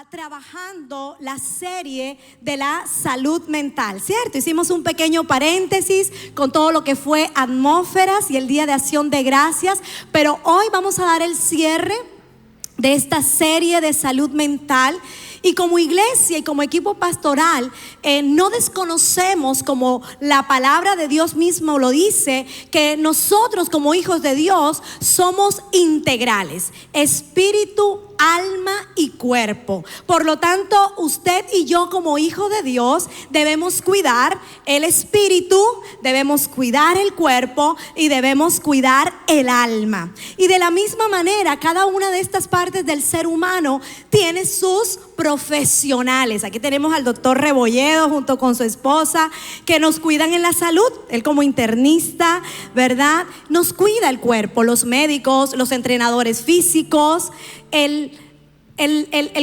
Trabajando la serie de la salud mental, ¿cierto? Hicimos un pequeño paréntesis con todo lo que fue atmósferas y el Día de Acción de Gracias, pero hoy vamos a dar el cierre de esta serie de salud mental. Y como iglesia y como equipo pastoral, no desconocemos, como la palabra de Dios mismo lo dice, que nosotros como hijos de Dios somos integrales, espíritu, alma y cuerpo. Por lo tanto, usted y yo como hijos de Dios debemos cuidar el espíritu, debemos cuidar el cuerpo y debemos cuidar el alma. Y de la misma manera, cada una de estas partes del ser humano tiene sus profesionales. Aquí tenemos al doctor Rebolledo junto con su esposa que nos cuidan en la salud. Él como internista, ¿verdad? Nos cuida el cuerpo, los médicos, los entrenadores físicos, el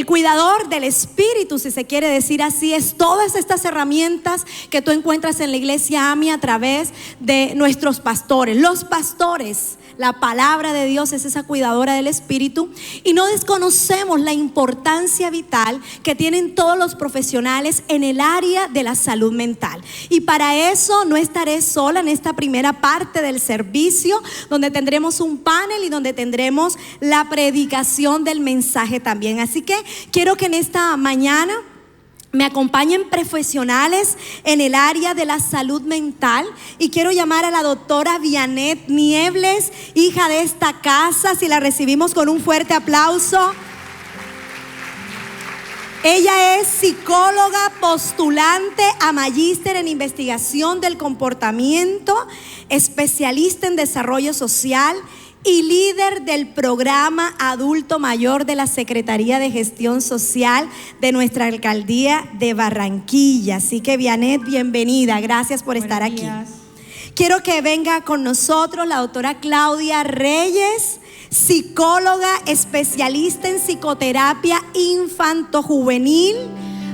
cuidador del espíritu, si se quiere decir así, es todas estas herramientas que tú encuentras en la iglesia AMI a través de nuestros pastores. Los pastores, la palabra de Dios es esa cuidadora del espíritu, y no desconocemos la importancia vital que tienen todos los profesionales en el área de la salud mental. Y para eso no estaré sola en esta primera parte del servicio, donde tendremos un panel y donde tendremos la predicación del mensaje también. Así que quiero que en esta mañana me acompañen profesionales en el área de la salud mental, y quiero llamar a la doctora Vianet Niebles, hija de esta casa, si la recibimos con un fuerte aplauso. Ella es psicóloga postulante a magíster en investigación del comportamiento, especialista en desarrollo social y líder del programa adulto mayor de la Secretaría de Gestión Social de nuestra alcaldía de Barranquilla. Así que Vianet, bienvenida, gracias por estar aquí. Quiero que venga con nosotros la doctora Claudia Reyes, psicóloga especialista en psicoterapia infanto-juvenil,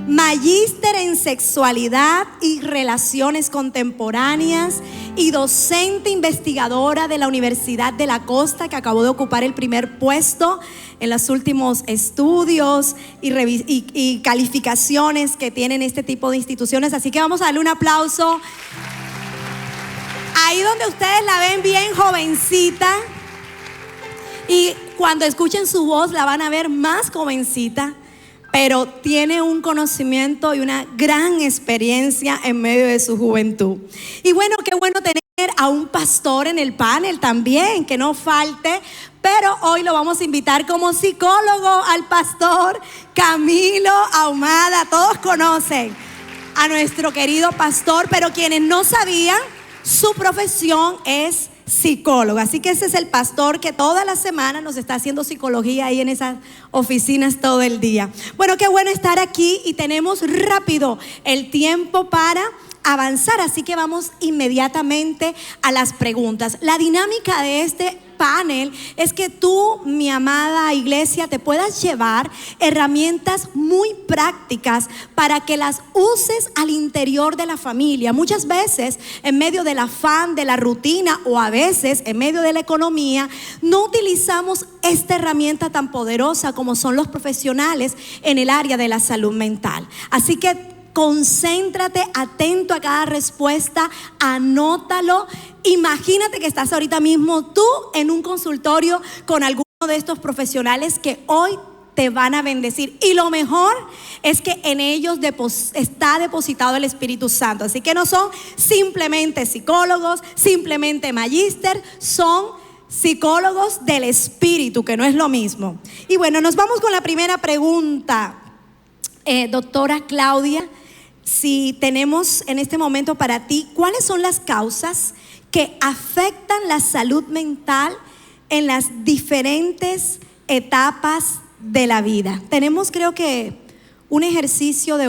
magíster en sexualidad y relaciones contemporáneas y docente investigadora de la Universidad de la Costa, que acabó de ocupar el primer puesto en los últimos estudios y calificaciones que tienen este tipo de instituciones. Así que vamos a darle un aplauso. Ahí donde ustedes la ven bien jovencita, y cuando escuchen su voz la van a ver más jovencita, pero tiene un conocimiento y una gran experiencia en medio de su juventud. Y bueno, qué bueno tener a un pastor en el panel también, que no falte, pero hoy lo vamos a invitar como psicólogo al pastor Camilo Ahumada. Todos conocen a nuestro querido pastor, pero quienes no sabían, su profesión es psicólogo. Así que ese es el pastor que toda la semana nos está haciendo psicología ahí en esas oficinas todo el día. Bueno, qué bueno estar aquí, y tenemos rápido el tiempo para avanzar, así que vamos inmediatamente a las preguntas. La dinámica de este panel es que tú, mi amada iglesia, te puedas llevar herramientas muy prácticas para que las uses al interior de la familia. Muchas veces, en medio del afán, de la rutina, o a veces en medio de la economía, no utilizamos esta herramienta tan poderosa como son los profesionales en el área de la salud mental. Así que concéntrate, atento a cada respuesta, anótalo. Imagínate que estás ahorita mismo tú en un consultorio con alguno de estos profesionales que hoy te van a bendecir, y lo mejor es que en ellos está depositado el Espíritu Santo. Así que no son simplemente psicólogos, simplemente magíster, son psicólogos del Espíritu, que no es lo mismo. Y bueno, nos vamos con la primera pregunta. Doctora Claudia, si tenemos en este momento para ti, ¿cuáles son las causas que afectan la salud mental en las diferentes etapas de la vida? Tenemos, creo que, un ejercicio de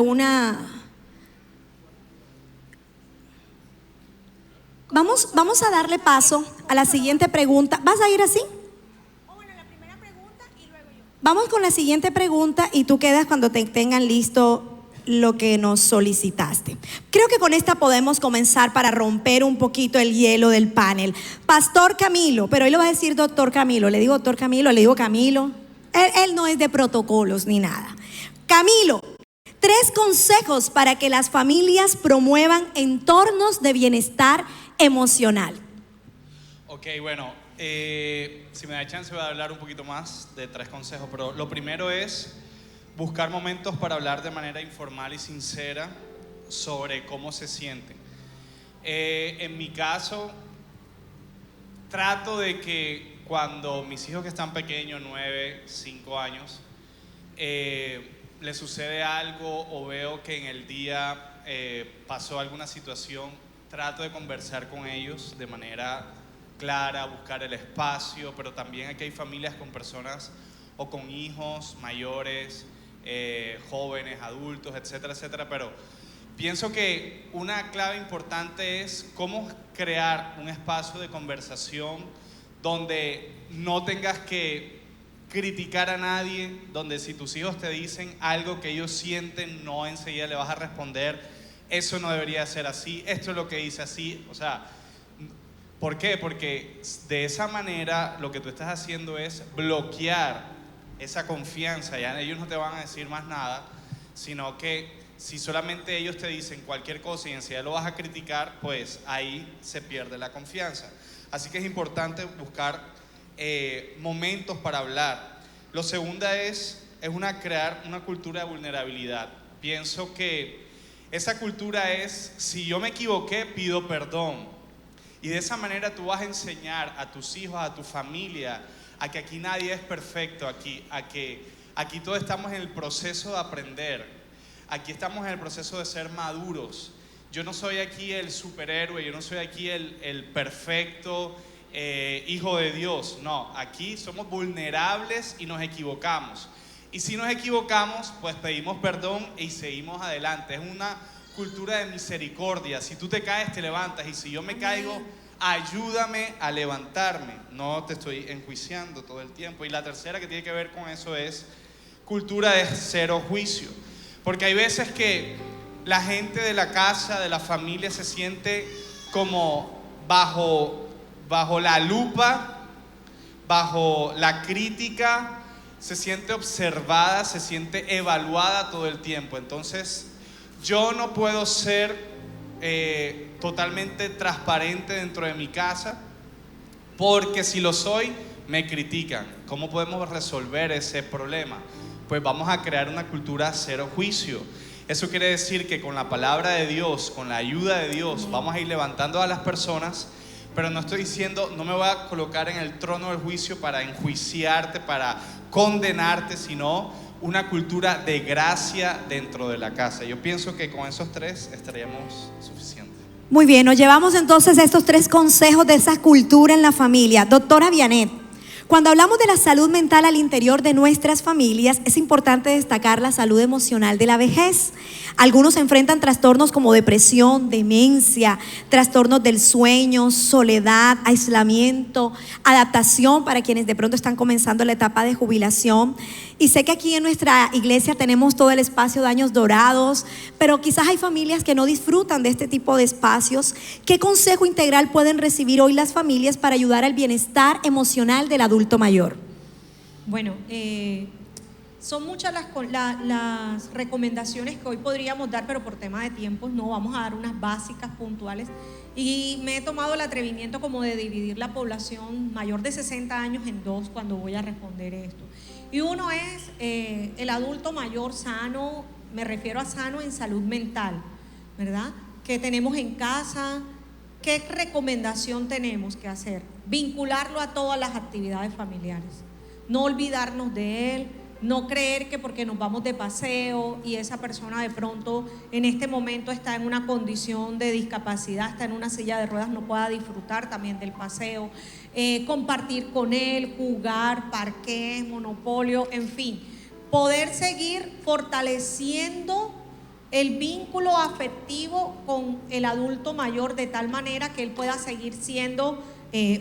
Vamos a darle paso a la siguiente pregunta. ¿Vas a ir así? La primera pregunta y luego yo. Vamos con la siguiente pregunta, y tú quedas cuando te tengan listo lo que nos solicitaste. Creo que con esta podemos comenzar para romper un poquito el hielo del panel. Pastor Camilo, pero hoy le va a decir doctor Camilo. Le digo doctor Camilo, le digo Camilo. Él no es de protocolos ni nada. Camilo, 3 consejos para que las familias promuevan entornos de bienestar emocional. Ok, bueno, si me da chance voy a hablar un poquito más de 3 consejos, pero lo primero es buscar momentos para hablar de manera informal y sincera sobre cómo se sienten. En mi caso, trato de que cuando mis hijos que están pequeños, 9, 5 años, les sucede algo o veo que en el día pasó alguna situación, trato de conversar con ellos de manera clara, buscar el espacio, pero también aquí hay familias con personas o con hijos mayores, jóvenes, adultos, etcétera, etcétera, pero pienso que una clave importante es cómo crear un espacio de conversación donde no tengas que criticar a nadie, donde si tus hijos te dicen algo que ellos sienten, no enseguida le vas a responder, eso no debería ser así, esto es lo que dice así, o sea, ¿por qué? Porque de esa manera lo que tú estás haciendo es bloquear esa confianza, ya ellos no te van a decir más nada, sino que si solamente ellos te dicen cualquier cosa y enseguida lo vas a criticar, pues ahí se pierde la confianza. Así que es importante buscar momentos para hablar. Lo segundo es crear una cultura de vulnerabilidad. Pienso que esa cultura es, si yo me equivoqué, pido perdón. Y de esa manera tú vas a enseñar a tus hijos, a tu familia, a que aquí nadie es perfecto, aquí todos estamos en el proceso de aprender, aquí estamos en el proceso de ser maduros. Yo no soy aquí el superhéroe, yo no soy aquí el perfecto hijo de Dios, no, aquí somos vulnerables y nos equivocamos. Y si nos equivocamos, pues pedimos perdón y seguimos adelante. Es una cultura de misericordia. Si tú te caes, te levantas, y si yo me caigo, ayúdame a levantarme, no te estoy enjuiciando todo el tiempo. Y la tercera que tiene que ver con eso es cultura de cero juicio, porque hay veces que la gente de la casa, de la familia, se siente como bajo la lupa, bajo la crítica, se siente observada, se siente evaluada todo el tiempo. Entonces yo no puedo ser totalmente transparente dentro de mi casa, porque si lo soy, me critican. ¿Cómo podemos resolver ese problema? Pues vamos a crear una cultura cero juicio. Eso quiere decir que con la palabra de Dios, con la ayuda de Dios, vamos a ir levantando a las personas, pero no estoy diciendo, no me voy a colocar en el trono del juicio para enjuiciarte, para condenarte, sino una cultura de gracia dentro de la casa. Yo pienso que con esos 3 estaríamos suficientes. Muy bien, nos llevamos entonces estos 3 consejos de esa cultura en la familia. Doctora Vianet, cuando hablamos de la salud mental al interior de nuestras familias, es importante destacar la salud emocional de la vejez. Algunos enfrentan trastornos como depresión, demencia, trastornos del sueño, soledad, aislamiento, adaptación para quienes de pronto están comenzando la etapa de jubilación. Y sé que aquí en nuestra iglesia tenemos todo el espacio de años dorados, pero quizás hay familias que no disfrutan de este tipo de espacios. ¿Qué consejo integral pueden recibir hoy las familias para ayudar al bienestar emocional del adulto mayor? Bueno, son muchas las recomendaciones que hoy podríamos dar, pero por tema de tiempos no vamos a dar unas básicas puntuales. Y me he tomado el atrevimiento como de dividir la población mayor de 60 años en 2 cuando voy a responder esto. Y uno es el adulto mayor sano, me refiero a sano en salud mental, ¿verdad? Que tenemos en casa. ¿Qué recomendación tenemos que hacer? Vincularlo a todas las actividades familiares, no olvidarnos de él, no creer que porque nos vamos de paseo y esa persona de pronto en este momento está en una condición de discapacidad, está en una silla de ruedas, no pueda disfrutar también del paseo, compartir con él, jugar, parqués, monopolio, en fin, poder seguir fortaleciendo el vínculo afectivo con el adulto mayor de tal manera que él pueda seguir siendo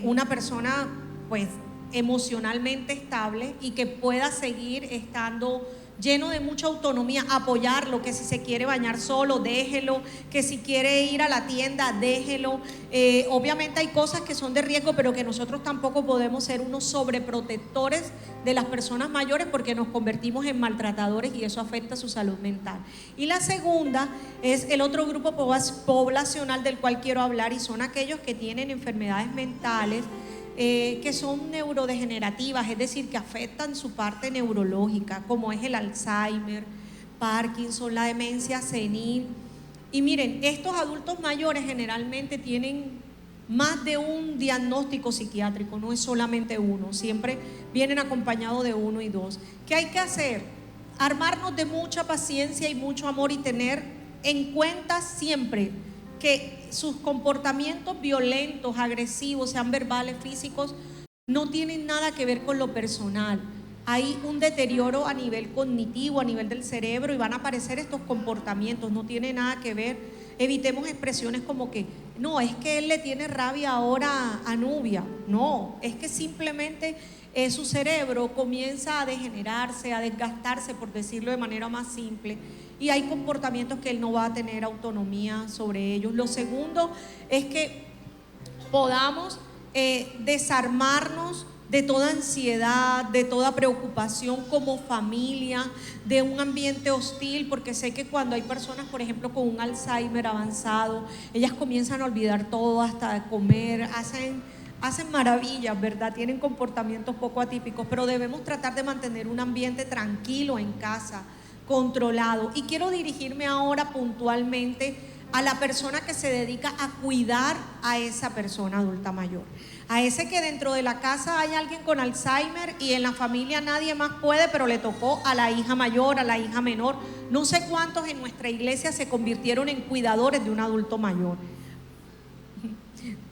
una persona pues emocionalmente estable y que pueda seguir estando lleno de mucha autonomía, apoyarlo, que si se quiere bañar solo, déjelo, que si quiere ir a la tienda, déjelo. Obviamente hay cosas que son de riesgo, pero que nosotros tampoco podemos ser unos sobreprotectores de las personas mayores porque nos convertimos en maltratadores y eso afecta su salud mental. Y la segunda es el otro grupo poblacional del cual quiero hablar, y son aquellos que tienen enfermedades mentales que son neurodegenerativas, es decir, que afectan su parte neurológica, como es el Alzheimer, Parkinson, la demencia senil. Y miren, estos adultos mayores generalmente tienen más de un diagnóstico psiquiátrico, no es solamente uno, siempre vienen acompañados de uno y dos. ¿Qué hay que hacer? Armarnos de mucha paciencia y mucho amor y tener en cuenta siempre que sus comportamientos violentos, agresivos, sean verbales, físicos, no tienen nada que ver con lo personal. Hay un deterioro a nivel cognitivo, a nivel del cerebro, y van a aparecer estos comportamientos, no tiene nada que ver. Evitemos expresiones como que, no, es que él le tiene rabia ahora a Nubia. No, es que simplemente su cerebro comienza a degenerarse, a desgastarse, por decirlo de manera más simple, y hay comportamientos que él no va a tener autonomía sobre ellos. Lo segundo es que podamos desarmarnos de toda ansiedad, de toda preocupación como familia, de un ambiente hostil, porque sé que cuando hay personas, por ejemplo, con un Alzheimer avanzado, ellas comienzan a olvidar todo, hasta comer, hacen maravillas, ¿verdad? Tienen comportamientos poco atípicos, pero debemos tratar de mantener un ambiente tranquilo en casa, controlado. Y quiero dirigirme ahora puntualmente a la persona que se dedica a cuidar a esa persona adulta mayor, a ese que dentro de la casa hay alguien con Alzheimer y en la familia nadie más puede, pero le tocó a la hija mayor, a la hija menor. No sé cuántos en nuestra iglesia se convirtieron en cuidadores de un adulto mayor.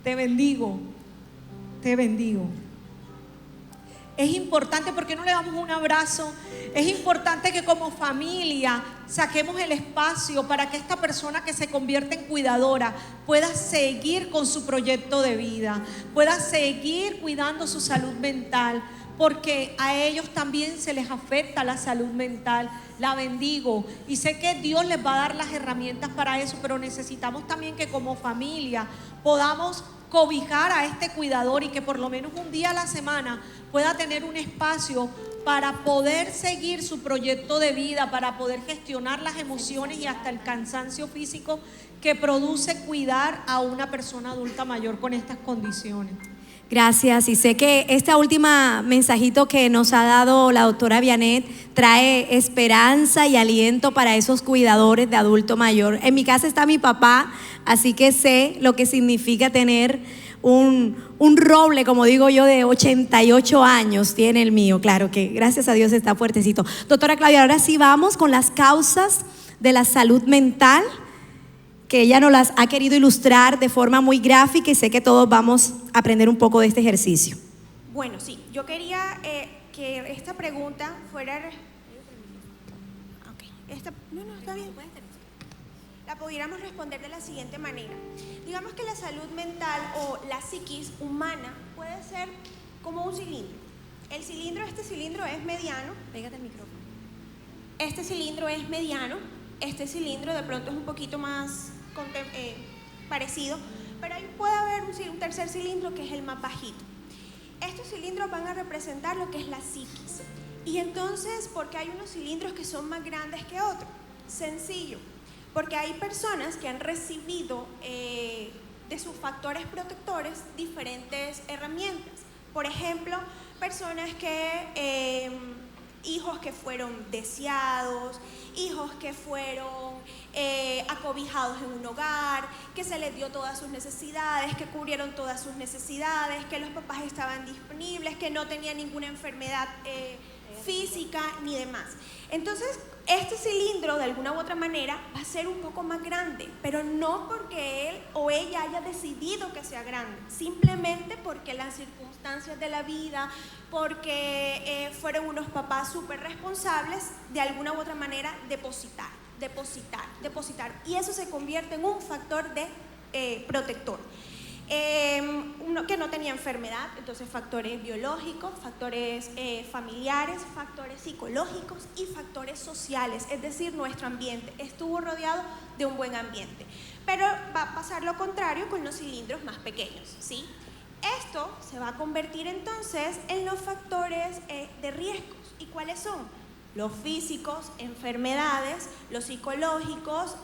Te bendigo, te bendigo. Es importante, ¿por qué no le damos un abrazo? Es importante que como familia saquemos el espacio para que esta persona que se convierte en cuidadora pueda seguir con su proyecto de vida, pueda seguir cuidando su salud mental, porque a ellos también se les afecta la salud mental. La bendigo y sé que Dios les va a dar las herramientas para eso, pero necesitamos también que como familia podamos cobijar a este cuidador y que por lo menos un día a la semana pueda tener un espacio para poder seguir su proyecto de vida, para poder gestionar las emociones y hasta el cansancio físico que produce cuidar a una persona adulta mayor con estas condiciones. Gracias, y sé que esta última mensajito que nos ha dado la doctora Vianet trae esperanza y aliento para esos cuidadores de adulto mayor. En mi casa está mi papá, así que sé lo que significa tener un roble, como digo yo, de 88 años tiene el mío. Claro que gracias a Dios está fuertecito. Doctora Claudia, ahora sí vamos con las causas de la salud mental, que ella nos las ha querido ilustrar de forma muy gráfica y sé que todos vamos a aprender un poco de este ejercicio. Bueno, sí, yo quería que esta pregunta fuera... está bien. La pudiéramos responder de la siguiente manera. Digamos que la salud mental o la psiquis humana puede ser como un cilindro. Este cilindro es mediano. Pégate el micrófono. Este cilindro es mediano. Este cilindro de pronto es un poquito más parecido, pero ahí puede haber un tercer cilindro que es el más bajito. Estos cilindros van a representar lo que es la psiquis. Y entonces, ¿por qué hay unos cilindros que son más grandes que otros? Sencillo, porque hay personas que han recibido de sus factores protectores diferentes herramientas. Por ejemplo, personas que... hijos que fueron deseados, hijos que fueron acobijados en un hogar, que se les dio todas sus necesidades, que cubrieron todas sus necesidades, que los papás estaban disponibles, que no tenían ninguna enfermedad física ni demás. Entonces, este cilindro de alguna u otra manera va a ser un poco más grande, pero no porque él o ella haya decidido que sea grande, simplemente porque las circunstancias de la vida, porque fueron unos papás súper responsables, de alguna u otra manera depositar, y eso se convierte en un factor de protector. Uno que no tenía enfermedad, entonces factores biológicos, factores familiares, factores psicológicos y factores sociales, es decir, nuestro ambiente estuvo rodeado de un buen ambiente. Pero va a pasar lo contrario con los cilindros más pequeños, ¿sí? Esto se va a convertir entonces en los factores de riesgos. ¿Y cuáles son? Los físicos, enfermedades, los psicológicos,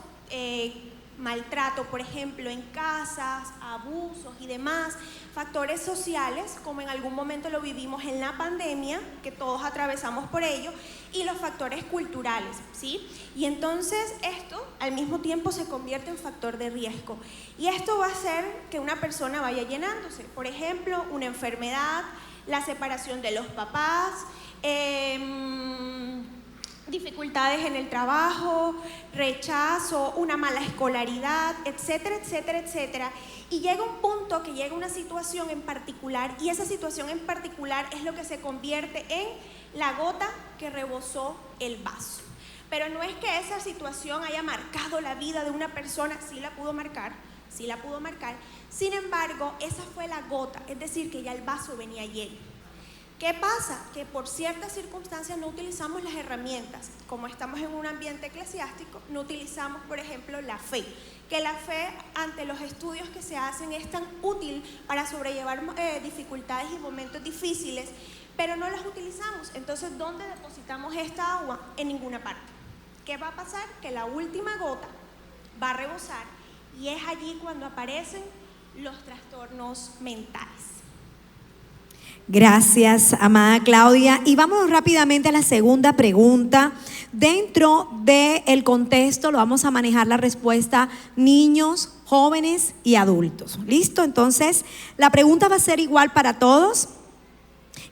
maltrato, por ejemplo, en casas, abusos y demás, factores sociales, como en algún momento lo vivimos en la pandemia, que todos atravesamos por ello, y los factores culturales, ¿sí? Y entonces esto al mismo tiempo se convierte en factor de riesgo. Y esto va a hacer que una persona vaya llenándose. Por ejemplo, una enfermedad, la separación de los papás, dificultades en el trabajo, rechazo, una mala escolaridad, etcétera, etcétera, etcétera. Y llega un punto que llega una situación en particular, y esa situación en particular es lo que se convierte en la gota que rebosó el vaso. Pero no es que esa situación haya marcado la vida de una persona, sí la pudo marcar, sin embargo, esa fue la gota, es decir, que ya el vaso venía lleno. ¿Qué pasa? Que por ciertas circunstancias no utilizamos las herramientas. Como estamos en un ambiente eclesiástico, no utilizamos, por ejemplo, la fe. Que la fe, ante los estudios que se hacen, es tan útil para sobrellevar dificultades y momentos difíciles, pero no las utilizamos. Entonces, ¿dónde depositamos esta agua? En ninguna parte. ¿Qué va a pasar? Que la última gota va a rebosar, y es allí cuando aparecen los trastornos mentales. Gracias, amada Claudia. Y vamos rápidamente a la segunda pregunta. Dentro del contexto lo vamos a manejar la respuesta niños, jóvenes y adultos. ¿Listo? Entonces, la pregunta va a ser igual para todos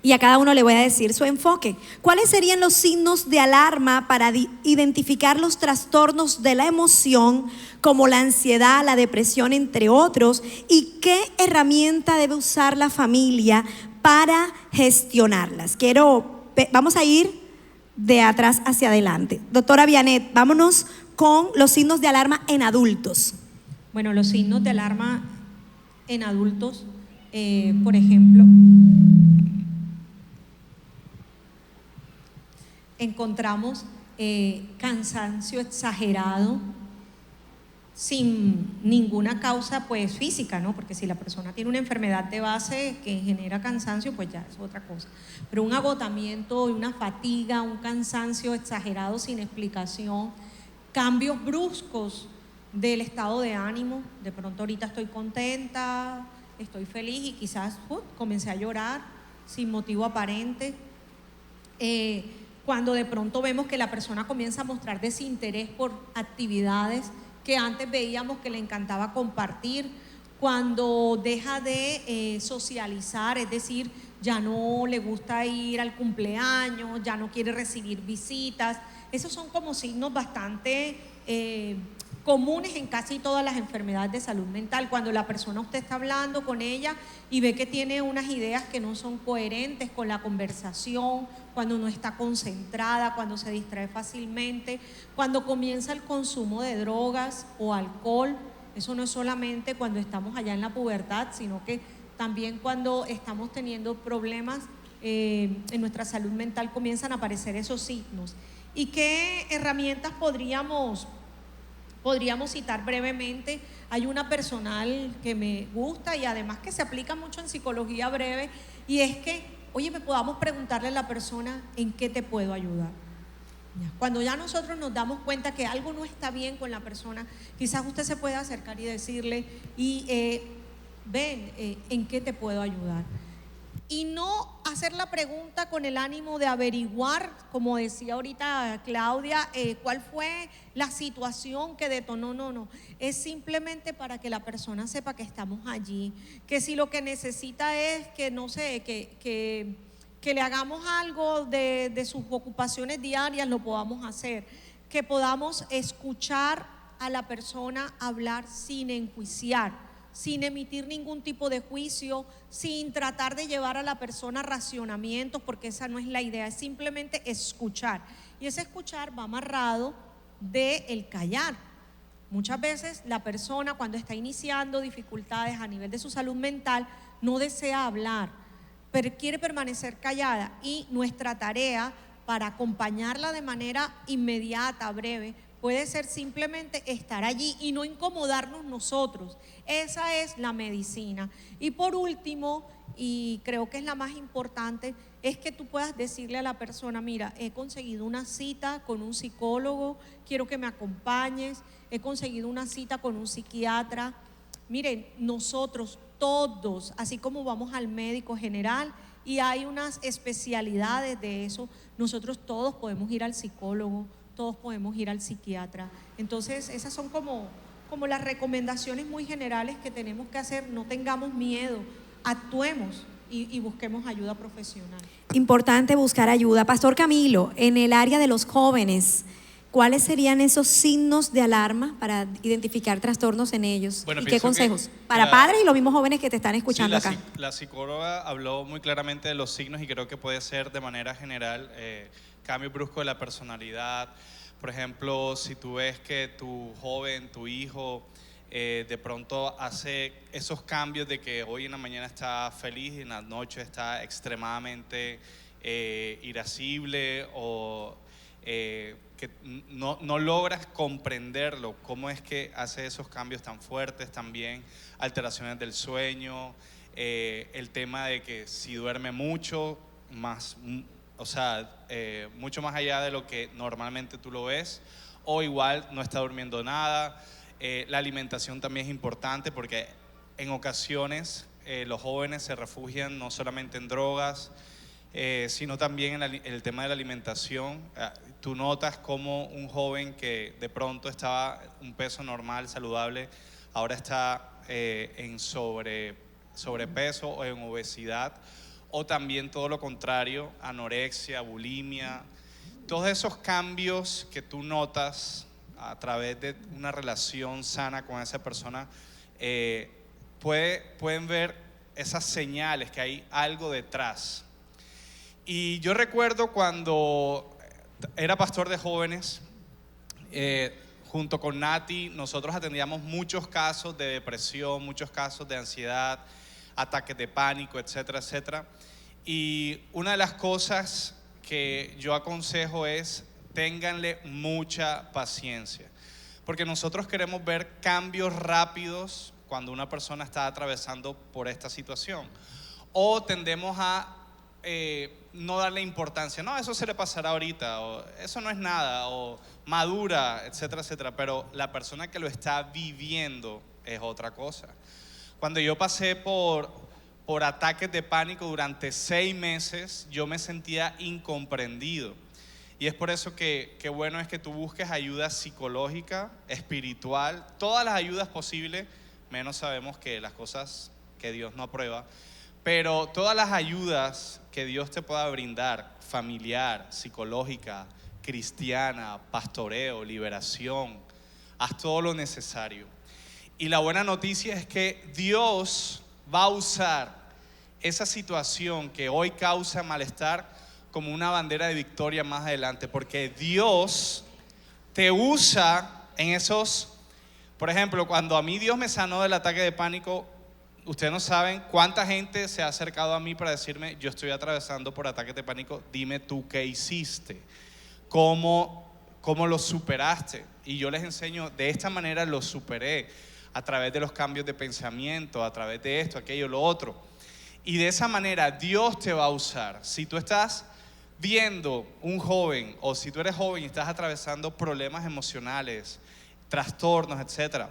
y a cada uno le voy a decir su enfoque. ¿Cuáles serían los signos de alarma para identificar los trastornos de la emoción, como la ansiedad, la depresión, entre otros? ¿Y qué herramienta debe usar la familia para gestionarlas? Vamos a ir de atrás hacia adelante. Doctora Vianet, vámonos con los signos de alarma en adultos. Bueno, los signos de alarma en adultos, por ejemplo, encontramos cansancio exagerado, sin ninguna causa pues física, ¿no? Porque si la persona tiene una enfermedad de base que genera cansancio, pues ya es otra cosa. Pero un agotamiento y una fatiga, un cansancio exagerado sin explicación, cambios bruscos del estado de ánimo, de pronto ahorita estoy contenta, estoy feliz y quizás comencé a llorar sin motivo aparente. Cuando de pronto vemos que la persona comienza a mostrar desinterés por actividades que antes veíamos que le encantaba compartir, cuando deja de socializar, es decir, ya no le gusta ir al cumpleaños, ya no quiere recibir visitas. Esos son como signos bastante comunes en casi todas las enfermedades de salud mental. Cuando la persona, usted está hablando con ella y ve que tiene unas ideas que no son coherentes con la conversación, cuando no está concentrada, cuando se distrae fácilmente, cuando comienza el consumo de drogas o alcohol. Eso no es solamente cuando estamos allá en la pubertad, sino que también cuando estamos teniendo problemas en nuestra salud mental comienzan a aparecer esos signos. ¿Y qué herramientas podríamos citar brevemente? Hay una personal que me gusta y además que se aplica mucho en psicología breve, y es que, oye, podamos preguntarle a la persona: ¿en qué te puedo ayudar? Cuando ya nosotros nos damos cuenta que algo no está bien con la persona, quizás usted se puede acercar y decirle: ¿en qué te puedo ayudar? Y no hacer la pregunta con el ánimo de averiguar, como decía ahorita Claudia, cuál fue la situación que detonó. No, es simplemente para que la persona sepa que estamos allí, que si lo que necesita es que, no sé, que le hagamos algo de sus ocupaciones diarias, lo podamos hacer, que podamos escuchar a la persona hablar sin enjuiciar, sin emitir ningún tipo de juicio, sin tratar de llevar a la persona a racionamientos, porque esa no es la idea, es simplemente escuchar. Y ese escuchar va amarrado del callar. Muchas veces la persona cuando está iniciando dificultades a nivel de su salud mental no desea hablar, pero quiere permanecer callada, y nuestra tarea para acompañarla de manera inmediata, breve, puede ser simplemente estar allí y no incomodarnos nosotros. Esa es la medicina. Y por último, y creo que es la más importante, es que tú puedas decirle a la persona: mira, he conseguido una cita con un psicólogo, quiero que me acompañes, he conseguido una cita con un psiquiatra. Miren, nosotros todos, así como vamos al médico general y hay unas especialidades de eso, nosotros todos podemos ir al psicólogo, todos podemos ir al psiquiatra. Entonces esas son como las recomendaciones muy generales que tenemos que hacer. No tengamos miedo, actuemos y busquemos ayuda profesional. Importante buscar ayuda. Pastor Camilo, en el área de los jóvenes, ¿cuáles serían esos signos de alarma para identificar trastornos en ellos? Bueno, ¿Y qué pienso consejos? que Para la- padres y los mismos jóvenes que te están escuchando Sí, acá. la psicóloga habló muy claramente de los signos, y creo que puede ser de manera general cambio brusco de la personalidad. Por ejemplo, si tú ves que tu joven, tu hijo, de pronto hace esos cambios de que hoy en la mañana está feliz y en la noche está extremadamente irascible, o que no logras comprenderlo, cómo es que hace esos cambios tan fuertes. También alteraciones del sueño, el tema de que si duerme mucho, mucho más allá de lo que normalmente tú lo ves, o igual no está durmiendo nada. La alimentación también es importante, porque en ocasiones los jóvenes se refugian no solamente en drogas, sino también en el tema de la alimentación. Tú notas como un joven que de pronto estaba un peso normal, saludable, ahora está en sobrepeso o en obesidad, o también todo lo contrario, anorexia, bulimia. Todos esos cambios que tú notas a través de una relación sana con esa persona, pueden ver esas señales que hay algo detrás. Y yo recuerdo cuando era pastor de jóvenes, junto con Nati, nosotros atendíamos muchos casos de depresión, muchos casos de ansiedad, ataques de pánico, etcétera, etcétera. Y una de las cosas que yo aconsejo es: ténganle mucha paciencia, porque nosotros queremos ver cambios rápidos cuando una persona está atravesando por esta situación, o tendemos a no darle importancia. No, eso se le pasará ahorita, o eso no es nada, o madura, etcétera, etcétera. Pero la persona que lo está viviendo es otra cosa. Cuando yo pasé por ataques de pánico durante 6 meses, yo me sentía incomprendido. Y es por eso que bueno es que tú busques ayuda psicológica, espiritual, todas las ayudas posibles, menos sabemos que las cosas que Dios no aprueba, pero todas las ayudas que Dios te pueda brindar, familiar, psicológica, cristiana, pastoreo, liberación, haz todo lo necesario. Y la buena noticia es que Dios va a usar esa situación que hoy causa malestar como una bandera de victoria más adelante, porque Dios te usa en esos. Por ejemplo, cuando a mí Dios me sanó del ataque de pánico, ustedes no saben cuánta gente se ha acercado a mí para decirme: yo estoy atravesando por ataques de pánico, dime tú qué hiciste, cómo lo superaste. Y yo les enseño: de esta manera lo superé, a través de los cambios de pensamiento, a través de esto, aquello, lo otro. Y de esa manera Dios te va a usar. Si tú estás viendo un joven, o si tú eres joven y estás atravesando problemas emocionales, trastornos, etcétera,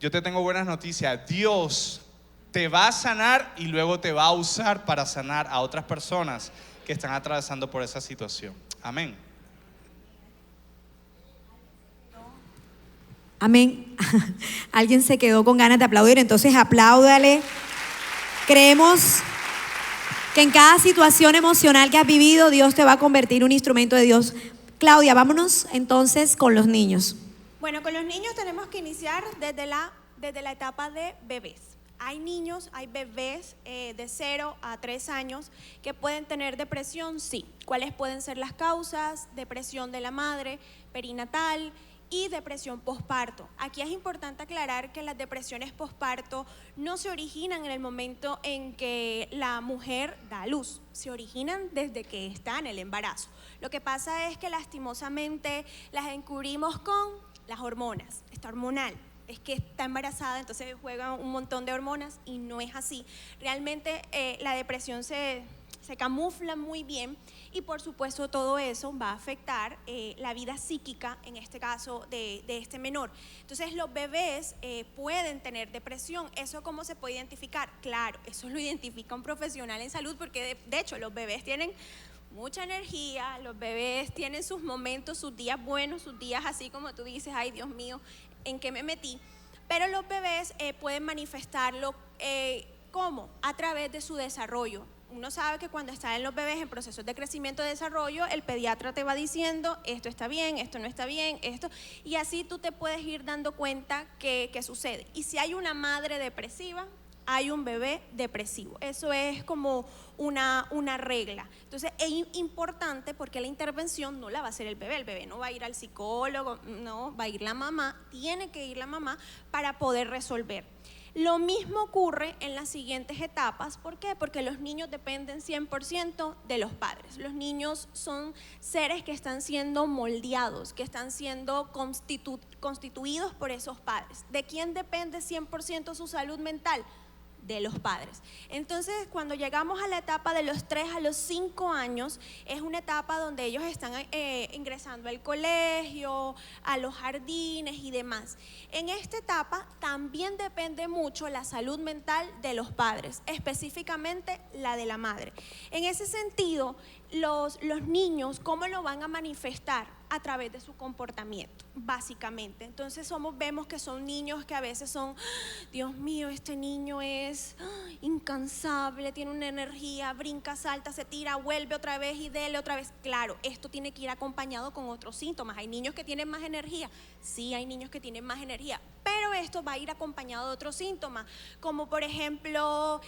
yo te tengo buenas noticias. Dios te va a sanar y luego te va a usar para sanar a otras personas que están atravesando por esa situación. Amén. Amén. Alguien se quedó con ganas de aplaudir, entonces apláudale. Creemos que en cada situación emocional que has vivido, Dios te va a convertir en un instrumento de Dios. Claudia, vámonos entonces con los niños. Bueno, con los niños tenemos que iniciar desde la etapa de bebés. Hay niños, hay bebés de 0 a 3 años que pueden tener depresión, sí. ¿Cuáles pueden ser las causas? Depresión de la madre, perinatal, y depresión posparto. Aquí es importante aclarar que las depresiones posparto no se originan en el momento en que la mujer da a luz, se originan desde que está en el embarazo. Lo que pasa es que lastimosamente las encubrimos con las hormonas, está hormonal. Es que está embarazada, entonces juega un montón de hormonas y no es así. Realmente la depresión se camufla muy bien y por supuesto todo eso va a afectar la vida psíquica, en este caso de este menor. Entonces los bebés pueden tener depresión. ¿Eso cómo se puede identificar? Claro, eso lo identifica un profesional en salud porque de hecho los bebés tienen mucha energía, los bebés tienen sus momentos, sus días buenos, sus días así como tú dices, ay Dios mío, ¿en qué me metí? Pero los bebés pueden manifestarlo, ¿cómo? A través de su desarrollo. Uno sabe que cuando están en los bebés en procesos de crecimiento y desarrollo, el pediatra te va diciendo, esto está bien, esto no está bien, esto, y así tú te puedes ir dando cuenta qué sucede. Y si hay una madre depresiva, hay un bebé depresivo. Eso es como una regla. Entonces es importante porque la intervención no la va a hacer el bebé no va a ir al psicólogo, no, va a ir la mamá, tiene que ir la mamá para poder resolver. Lo mismo ocurre en las siguientes etapas. ¿Por qué? Porque los niños dependen 100% de los padres. Los niños son seres que están siendo moldeados, que están siendo constituidos por esos padres. ¿De quién depende 100% su salud mental? De los padres. Entonces, cuando llegamos a la etapa de los 3 a los 5 años, es una etapa donde ellos están ingresando al colegio, a los jardines y demás. En esta etapa también depende mucho la salud mental de los padres, específicamente la de la madre. En ese sentido, los niños, ¿cómo lo van a manifestar? A través de su comportamiento, básicamente. Entonces vemos que son niños que a veces son, Dios mío, este niño es incansable, tiene una energía, brinca, salta, se tira, vuelve otra vez y dele otra vez. Claro, esto tiene que ir acompañado con otros síntomas. ¿Hay niños que tienen más energía? Sí, hay niños que tienen más energía, pero esto va a ir acompañado de otros síntomas, como por ejemplo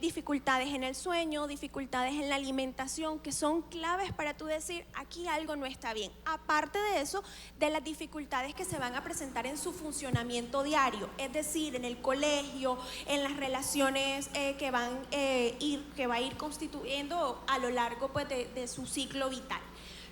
dificultades en el sueño, dificultades en la alimentación, que son claves para tú decir, aquí algo no está bien. Aparte de eso, de las dificultades que se van a presentar en su funcionamiento diario, es decir, en el colegio, en las relaciones que va a ir constituyendo a lo largo pues, de su ciclo vital.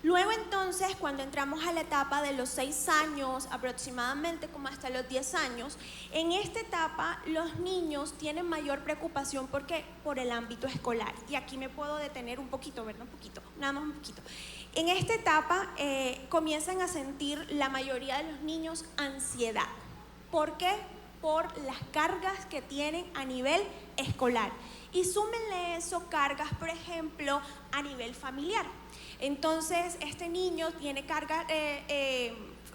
Luego entonces, cuando entramos a la etapa de los 6 años, aproximadamente como hasta los 10 años, en esta etapa los niños tienen mayor preocupación porque por el ámbito escolar. Y aquí me puedo detener un poquito, ¿verdad? Un poquito, nada más un poquito. En esta etapa comienzan a sentir la mayoría de los niños ansiedad. ¿Por qué? Por las cargas que tienen a nivel escolar. Y súmenle eso cargas, por ejemplo, a nivel familiar. Entonces, este niño tiene carga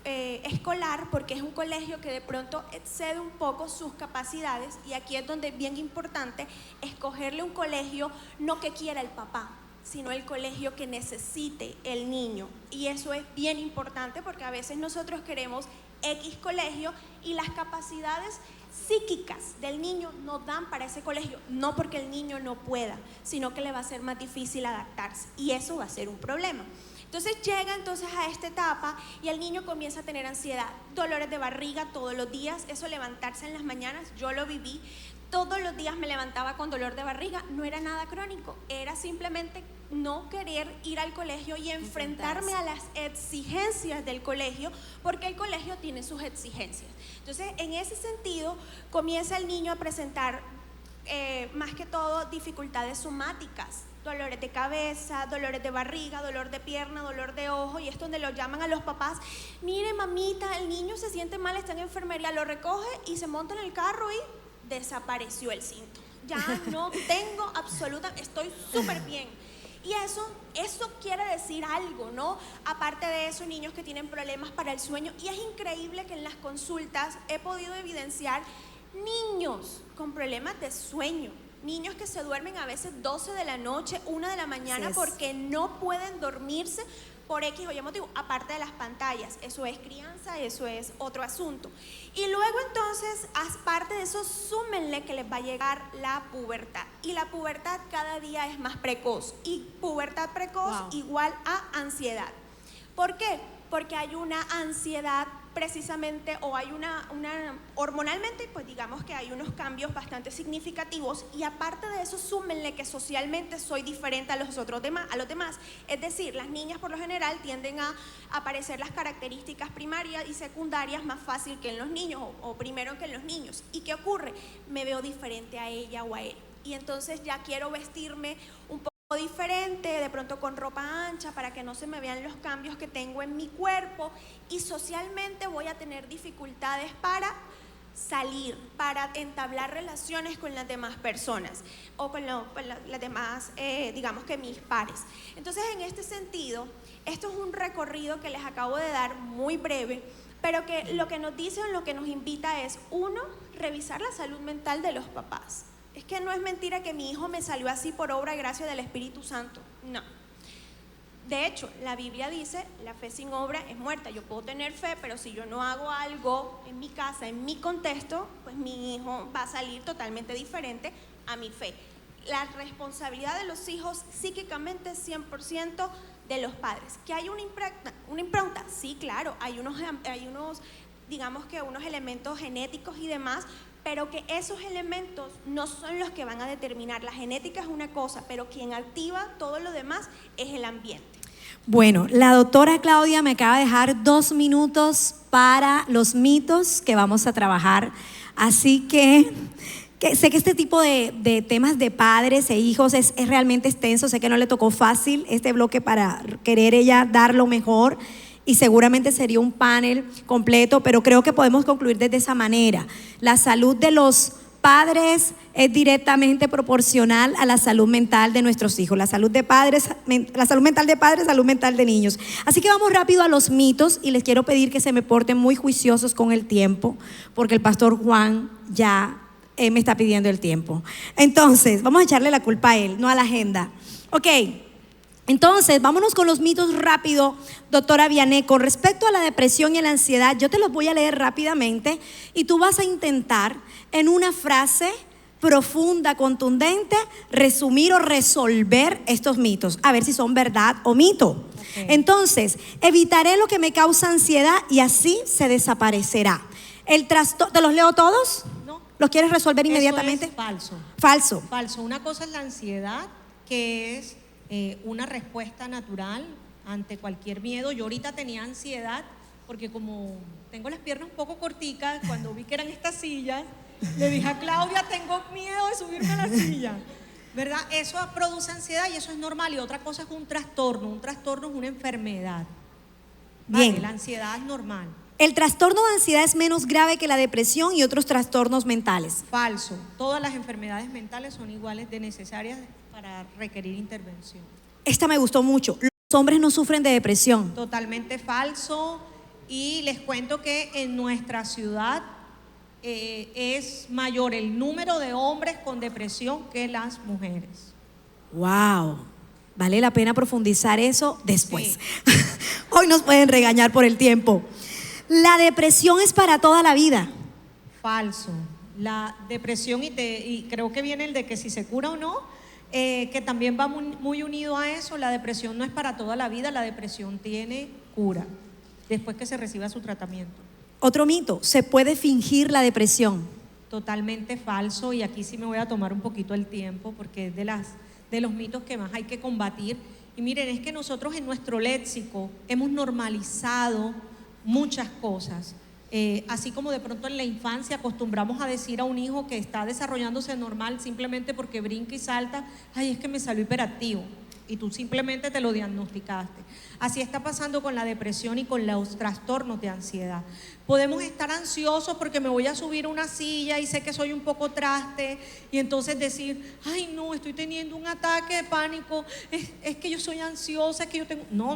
escolar porque es un colegio que de pronto excede un poco sus capacidades, y aquí es donde es bien importante escogerle un colegio no que quiera el papá, sino el colegio que necesite el niño. Y eso es bien importante porque a veces nosotros queremos X colegio y las capacidades psíquicas del niño no dan para ese colegio, no porque el niño no pueda, sino que le va a ser más difícil adaptarse, y eso va a ser un problema. Entonces llega a esta etapa y el niño comienza a tener ansiedad, dolores de barriga todos los días, eso levantarse en las mañanas, yo lo viví, todos los días me levantaba con dolor de barriga, no era nada crónico, era simplemente no querer ir al colegio y enfrentarme a las exigencias del colegio, porque el colegio tiene sus exigencias. Entonces, en ese sentido, comienza el niño a presentar más que todo dificultades somáticas, dolores de cabeza, dolores de barriga, dolor de pierna, dolor de ojo, y es donde lo llaman a los papás, mire mamita, el niño se siente mal, está en enfermería, lo recoge y se monta en el carro y desapareció el síntoma. Ya no tengo estoy súper bien. Y eso quiere decir algo, ¿no? Aparte de eso, niños que tienen problemas para el sueño, y es increíble que en las consultas he podido evidenciar niños con problemas de sueño, niños que se duermen a veces 12 de la noche, 1 de la mañana, porque no pueden dormirse por X o Y motivo, aparte de las pantallas. Eso es crianza, eso es otro asunto. Y luego entonces, aparte de eso, súmenle que les va a llegar la pubertad. Y la pubertad cada día es más precoz. Y pubertad precoz igual a ansiedad. ¿Por qué? Porque hay una ansiedad precisamente, o hay hormonalmente, pues digamos que hay unos cambios bastante significativos, y aparte de eso, súmenle que socialmente soy diferente a los demás. Es decir, las niñas por lo general tienden a aparecer las características primarias y secundarias más fácil que en los niños, o primero que en los niños. ¿Y qué ocurre? Me veo diferente a ella o a él, y entonces ya quiero vestirme un poco diferente, de pronto con ropa ancha, para que no se me vean los cambios que tengo en mi cuerpo, y socialmente voy a tener dificultades para salir, para entablar relaciones con las demás personas o con las demás, digamos que mis pares. Entonces, en este sentido, esto es un recorrido que les acabo de dar muy breve, pero que lo que nos dice o lo que nos invita es, uno, revisar la salud mental de los papás. Es que no es mentira que mi hijo me salió así por obra y gracia del Espíritu Santo. No. De hecho, la Biblia dice, la fe sin obra es muerta. Yo puedo tener fe, pero si yo no hago algo en mi casa, en mi contexto, pues mi hijo va a salir totalmente diferente a mi fe. La responsabilidad de los hijos psíquicamente es 100% de los padres. ¿Que hay una impronta? Sí, claro. Hay unos, digamos que unos elementos genéticos y demás, pero que esos elementos no son los que van a determinar. La genética es una cosa, pero quien activa todo lo demás es el ambiente. Bueno, la doctora Claudia me acaba de dejar 2 minutos para los mitos que vamos a trabajar, así que sé que este tipo de temas de padres e hijos es realmente extenso. Sé que no le tocó fácil este bloque para querer ella dar lo mejor, y seguramente sería un panel completo, pero creo que podemos concluir desde esa manera. La salud de los padres es directamente proporcional a la salud mental de nuestros hijos. La salud mental de padres, salud mental de niños. Así que vamos rápido a los mitos, y les quiero pedir que se me porten muy juiciosos con el tiempo, porque el pastor Juan ya me está pidiendo el tiempo. Entonces, vamos a echarle la culpa a él, no a la agenda. Ok. Entonces, vámonos con los mitos rápido, doctora Vianney. Con respecto a la depresión y a la ansiedad, yo te los voy a leer rápidamente, y tú vas a intentar en una frase profunda, contundente, resumir o resolver estos mitos, a ver si son verdad o mito. Okay. Entonces, evitaré lo que me causa ansiedad y así se desaparecerá. ¿Te los leo todos? No. ¿Los quieres resolver inmediatamente? Eso es falso. Falso. Falso. Una cosa es la ansiedad, que es una respuesta natural ante cualquier miedo. Yo ahorita tenía ansiedad porque como tengo las piernas un poco corticas, cuando vi que eran estas sillas, le dije a Claudia, tengo miedo de subirme a la silla, ¿verdad? Eso produce ansiedad y eso es normal. Y otra cosa es un trastorno es una enfermedad. Bien. Vale, la ansiedad es normal. El trastorno de ansiedad es menos grave que la depresión y otros trastornos mentales. Falso. Todas las enfermedades mentales son iguales de necesarias para requerir intervención. Esta me gustó mucho. Los hombres no sufren de depresión. Totalmente falso. Y les cuento que en nuestra ciudad es mayor el número de hombres con depresión que las mujeres. Wow. Vale la pena profundizar eso después. Sí. Hoy nos pueden regañar por el tiempo. La depresión es para toda la vida. Falso. La depresión, y creo que viene el de que si se cura o no, que también va muy unido a eso. La depresión no es para toda la vida, la depresión tiene cura después que se reciba su tratamiento. Otro mito, ¿se puede fingir la depresión? Totalmente falso, y aquí sí me voy a tomar un poquito el tiempo porque es de los mitos que más hay que combatir. Y miren, es que nosotros en nuestro léxico hemos normalizado muchas cosas. Así como de pronto en la infancia acostumbramos a decir a un hijo que está desarrollándose normal simplemente porque brinca y salta, ay, es que me salió hiperactivo, y tú simplemente te lo diagnosticaste. Así está pasando con la depresión y con los trastornos de ansiedad. Podemos estar ansiosos porque me voy a subir a una silla y sé que soy un poco traste, y entonces decir, ay no, estoy teniendo un ataque de pánico, es que yo soy ansiosa, es que yo tengo... No,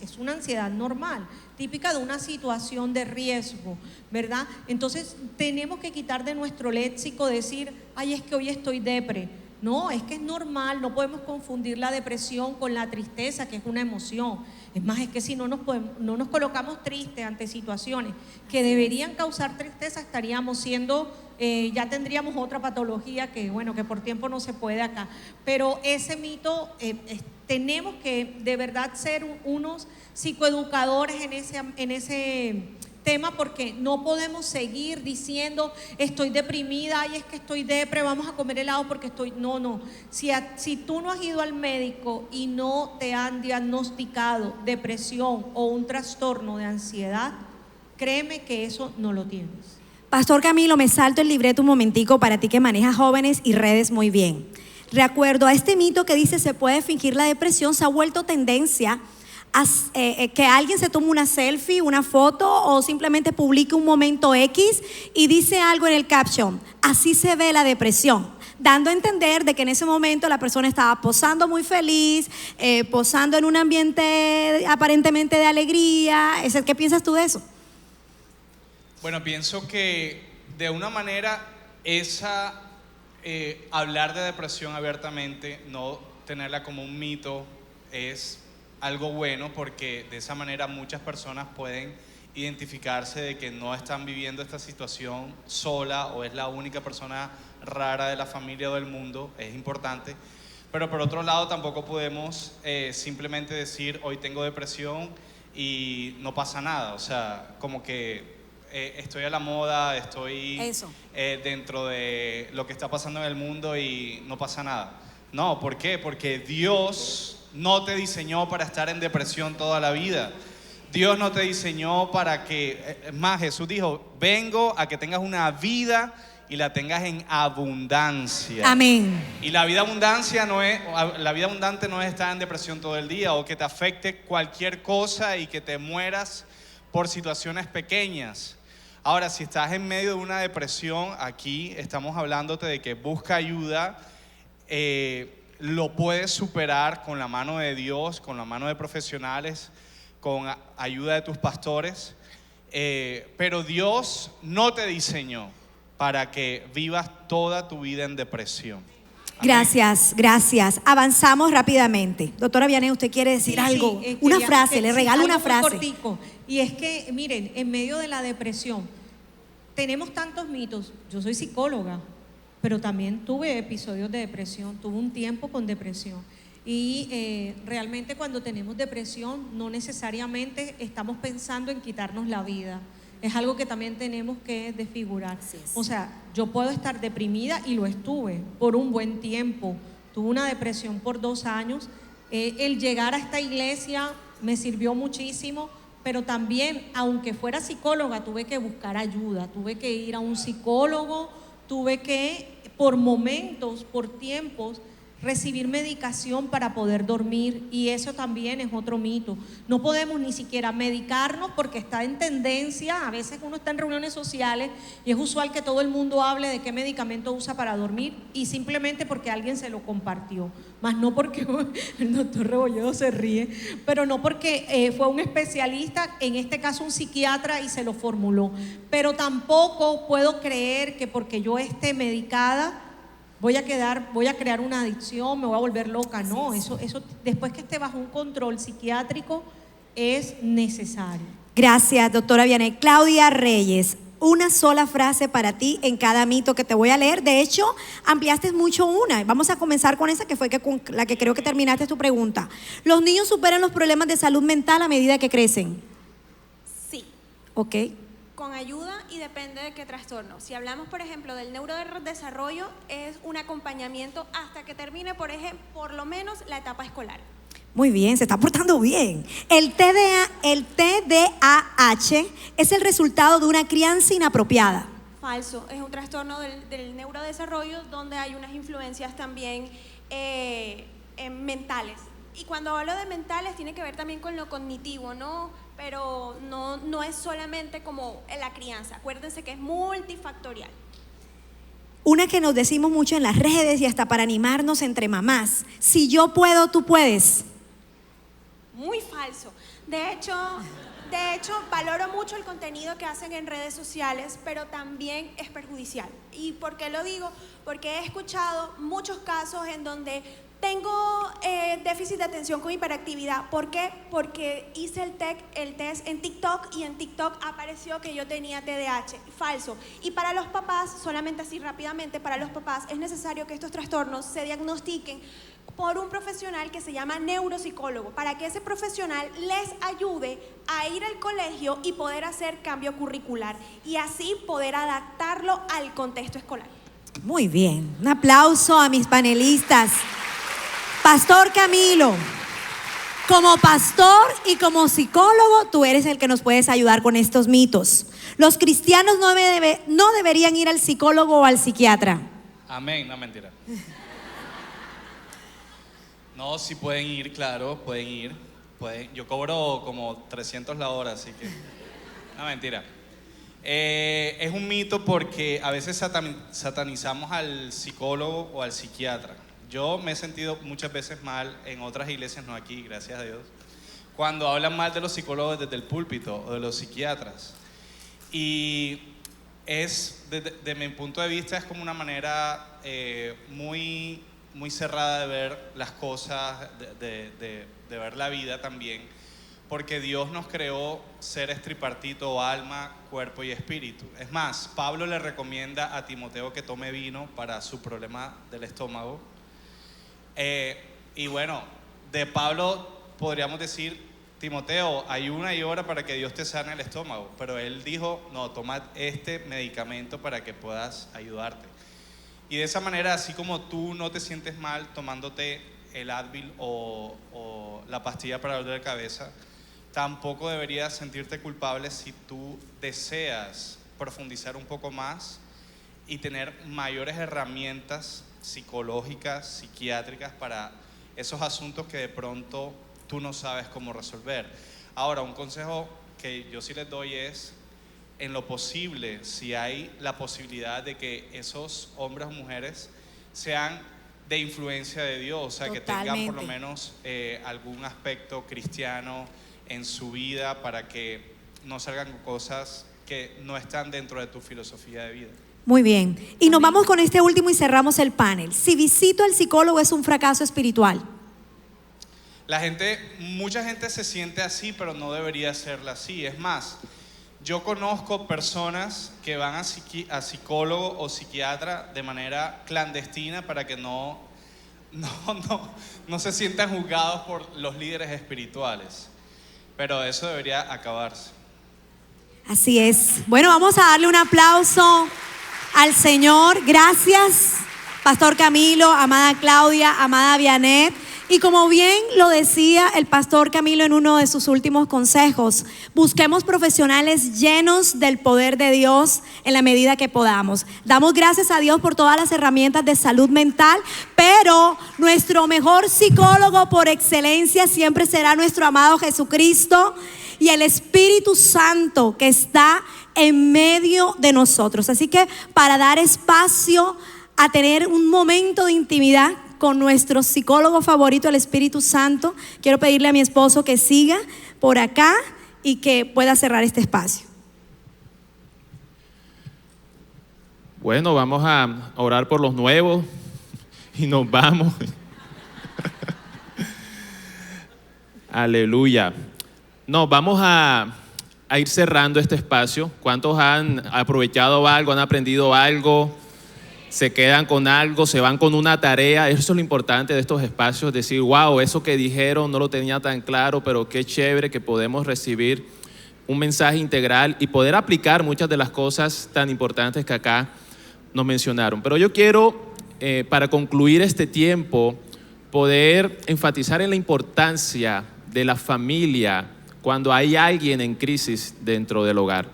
es una ansiedad normal, típica de una situación de riesgo, ¿verdad? Entonces tenemos que quitar de nuestro léxico decir, ay, es que hoy estoy depre. No, es que es normal, no podemos confundir la depresión con la tristeza, que es una emoción. Es más, es que si no nos colocamos tristes ante situaciones que deberían causar tristeza, estaríamos siendo, ya tendríamos otra patología que, bueno, que por tiempo no se puede acá. Pero ese mito, tenemos que de verdad ser unos psicoeducadores en ese tema porque no podemos seguir diciendo estoy deprimida y es que estoy depre, vamos a comer helado porque estoy... No. Si tú no has ido al médico y no te han diagnosticado depresión o un trastorno de ansiedad, créeme que eso no lo tienes. Pastor Camilo, me salto el libreto un momentico para ti que manejas jóvenes y redes muy bien. De acuerdo a este mito que dice se puede fingir la depresión, se ha vuelto tendencia que alguien se tome una selfie, una foto o simplemente publique un momento X y dice algo en el caption, así se ve la depresión, dando a entender de que en ese momento la persona estaba posando muy feliz, posando en un ambiente aparentemente de alegría. ¿Qué piensas tú de eso? Bueno, pienso que de una manera hablar de depresión abiertamente, no tenerla como un mito, es algo bueno porque de esa manera muchas personas pueden identificarse de que no están viviendo esta situación sola o es la única persona rara de la familia o del mundo, es importante. Pero por otro lado tampoco podemos simplemente decir hoy tengo depresión y no pasa nada, o sea, como que estoy a la moda, estoy dentro de lo que está pasando en el mundo y no pasa nada. No, ¿por qué? Porque Dios no te diseñó para estar en depresión toda la vida. Dios no te diseñó para que... Es más, Jesús dijo, vengo a que tengas una vida y la tengas en abundancia. Amén. Y la vida abundante no es estar en depresión todo el día o que te afecte cualquier cosa y que te mueras por situaciones pequeñas. Ahora, si estás en medio de una depresión, aquí estamos hablándote de que busca ayuda, lo puedes superar con la mano de Dios, con la mano de profesionales, con ayuda de tus pastores, pero Dios no te diseñó para que vivas toda tu vida en depresión. Gracias. Avanzamos rápidamente. Doctora Vianney, ¿usted quiere decir algo? Una frase, le regalo una frase. Cortico. Y es que, miren, en medio de la depresión, tenemos tantos mitos. Yo soy psicóloga, pero también tuve episodios de depresión, tuve un tiempo con depresión. Y realmente cuando tenemos depresión, no necesariamente estamos pensando en quitarnos la vida. Es algo que también tenemos que desfigurar. O sea, yo puedo estar deprimida y lo estuve por un buen tiempo. Tuve una depresión por 2 años. El llegar a esta iglesia me sirvió muchísimo, pero también, aunque fuera psicóloga, tuve que buscar ayuda, tuve que ir a un psicólogo, tuve que, por momentos, por tiempos, recibir medicación para poder dormir, y eso también es otro mito. No podemos ni siquiera medicarnos porque está en tendencia. A veces uno está en reuniones sociales y es usual que todo el mundo hable de qué medicamento usa para dormir y simplemente porque alguien se lo compartió, más no porque el doctor Rebolledo se ríe, pero no porque fue un especialista, en este caso un psiquiatra, y se lo formuló. Pero tampoco puedo creer que porque yo esté medicada voy a crear una adicción, me voy a volver loca. No, eso después que esté bajo un control psiquiátrico es necesario. Gracias, doctora Vianney. Claudia Reyes, una sola frase para ti en cada mito que te voy a leer. De hecho, ampliaste mucho una. Vamos a comenzar con esa que fue la que creo que terminaste tu pregunta. ¿Los niños superan los problemas de salud mental a medida que crecen? Sí. Ok. Con ayuda y depende de qué trastorno. Si hablamos, por ejemplo, del neurodesarrollo, es un acompañamiento hasta que termine, por lo menos la etapa escolar. Muy bien, se está portando bien. El TDAH es el resultado de una crianza inapropiada. Falso, es un trastorno del neurodesarrollo donde hay unas influencias también mentales. Y cuando hablo de mentales tiene que ver también con lo cognitivo, ¿no? Pero no es solamente como en la crianza. Acuérdense que es multifactorial. Una que nos decimos mucho en las redes y hasta para animarnos entre mamás: si yo puedo, tú puedes. Muy falso. De hecho, valoro mucho el contenido que hacen en redes sociales, pero también es perjudicial. ¿Y por qué lo digo? Porque he escuchado muchos casos en donde tengo déficit de atención con hiperactividad. ¿Por qué? Porque hice el test en TikTok y en TikTok apareció que yo tenía TDAH. Falso. Y para los papás, solamente así rápidamente, para los papás es necesario que estos trastornos se diagnostiquen por un profesional que se llama neuropsicólogo, para que ese profesional les ayude a ir al colegio y poder hacer cambio curricular y así poder adaptarlo al contexto escolar. Muy bien, un aplauso a mis panelistas. Pastor Camilo, como pastor y como psicólogo, tú eres el que nos puedes ayudar con estos mitos. Los cristianos no deberían ir al psicólogo o al psiquiatra. Amén, no, mentira. No, sí pueden ir, claro, pueden ir. Yo cobro como 300 la hora, así que... No, mentira. Es un mito porque a veces satanizamos al psicólogo o al psiquiatra. Yo me he sentido muchas veces mal en otras iglesias, no aquí, gracias a Dios, cuando hablan mal de los psicólogos desde el púlpito o de los psiquiatras. Y desde mi punto de vista, es como una manera muy cerrada de ver las cosas, de ver la vida también, porque Dios nos creó seres tripartito, alma, cuerpo y espíritu. Es más, Pablo le recomienda a Timoteo que tome vino para su problema del estómago. Y bueno, de Pablo podríamos decir: Timoteo, ayuna y ora para que Dios te sane el estómago. Pero él dijo: no, toma este medicamento para que puedas ayudarte. Y de esa manera, así como tú no te sientes mal tomándote el Advil o la pastilla para el dolor de cabeza, tampoco deberías sentirte culpable si tú deseas profundizar un poco más y tener mayores herramientas psicológicas, psiquiátricas para esos asuntos que de pronto tú no sabes cómo resolver. Ahora, un consejo que yo sí les doy es: en lo posible, si hay la posibilidad de que esos hombres o mujeres sean de influencia de Dios, o sea, Totalmente. que tengan por lo menos algún aspecto cristiano en su vida, para que no salgan cosas que no están dentro de tu filosofía de vida. Muy bien, y nos vamos con este último y cerramos el panel. Si visito al psicólogo, ¿es un fracaso espiritual? Mucha gente se siente así, pero no debería serla así. Es más, yo conozco personas que van a psicólogo o psiquiatra de manera clandestina para que no se sientan juzgados por los líderes espirituales. Pero eso debería acabarse. Así es. Bueno, vamos a darle un aplauso al Señor. Gracias, Pastor Camilo, amada Claudia, amada Vianet. Y como bien lo decía el Pastor Camilo en uno de sus últimos consejos, busquemos profesionales llenos del poder de Dios en la medida que podamos. Damos gracias a Dios por todas las herramientas de salud mental, pero nuestro mejor psicólogo por excelencia siempre será nuestro amado Jesucristo y el Espíritu Santo que está en medio de nosotros. Así que para dar espacio a tener un momento de intimidad con nuestro psicólogo favorito, el Espíritu Santo, quiero pedirle a mi esposo que siga por acá y que pueda cerrar este espacio. Bueno, vamos a orar por los nuevos y nos vamos. Aleluya. No, vamos a ir cerrando este espacio. ¿Cuántos han aprovechado algo, han aprendido algo? Se quedan con algo, se van con una tarea. Eso es lo importante de estos espacios, decir: wow, eso que dijeron no lo tenía tan claro, pero qué chévere que podemos recibir un mensaje integral y poder aplicar muchas de las cosas tan importantes que acá nos mencionaron. Pero yo quiero, para concluir este tiempo, poder enfatizar en la importancia de la familia cuando hay alguien en crisis dentro del hogar.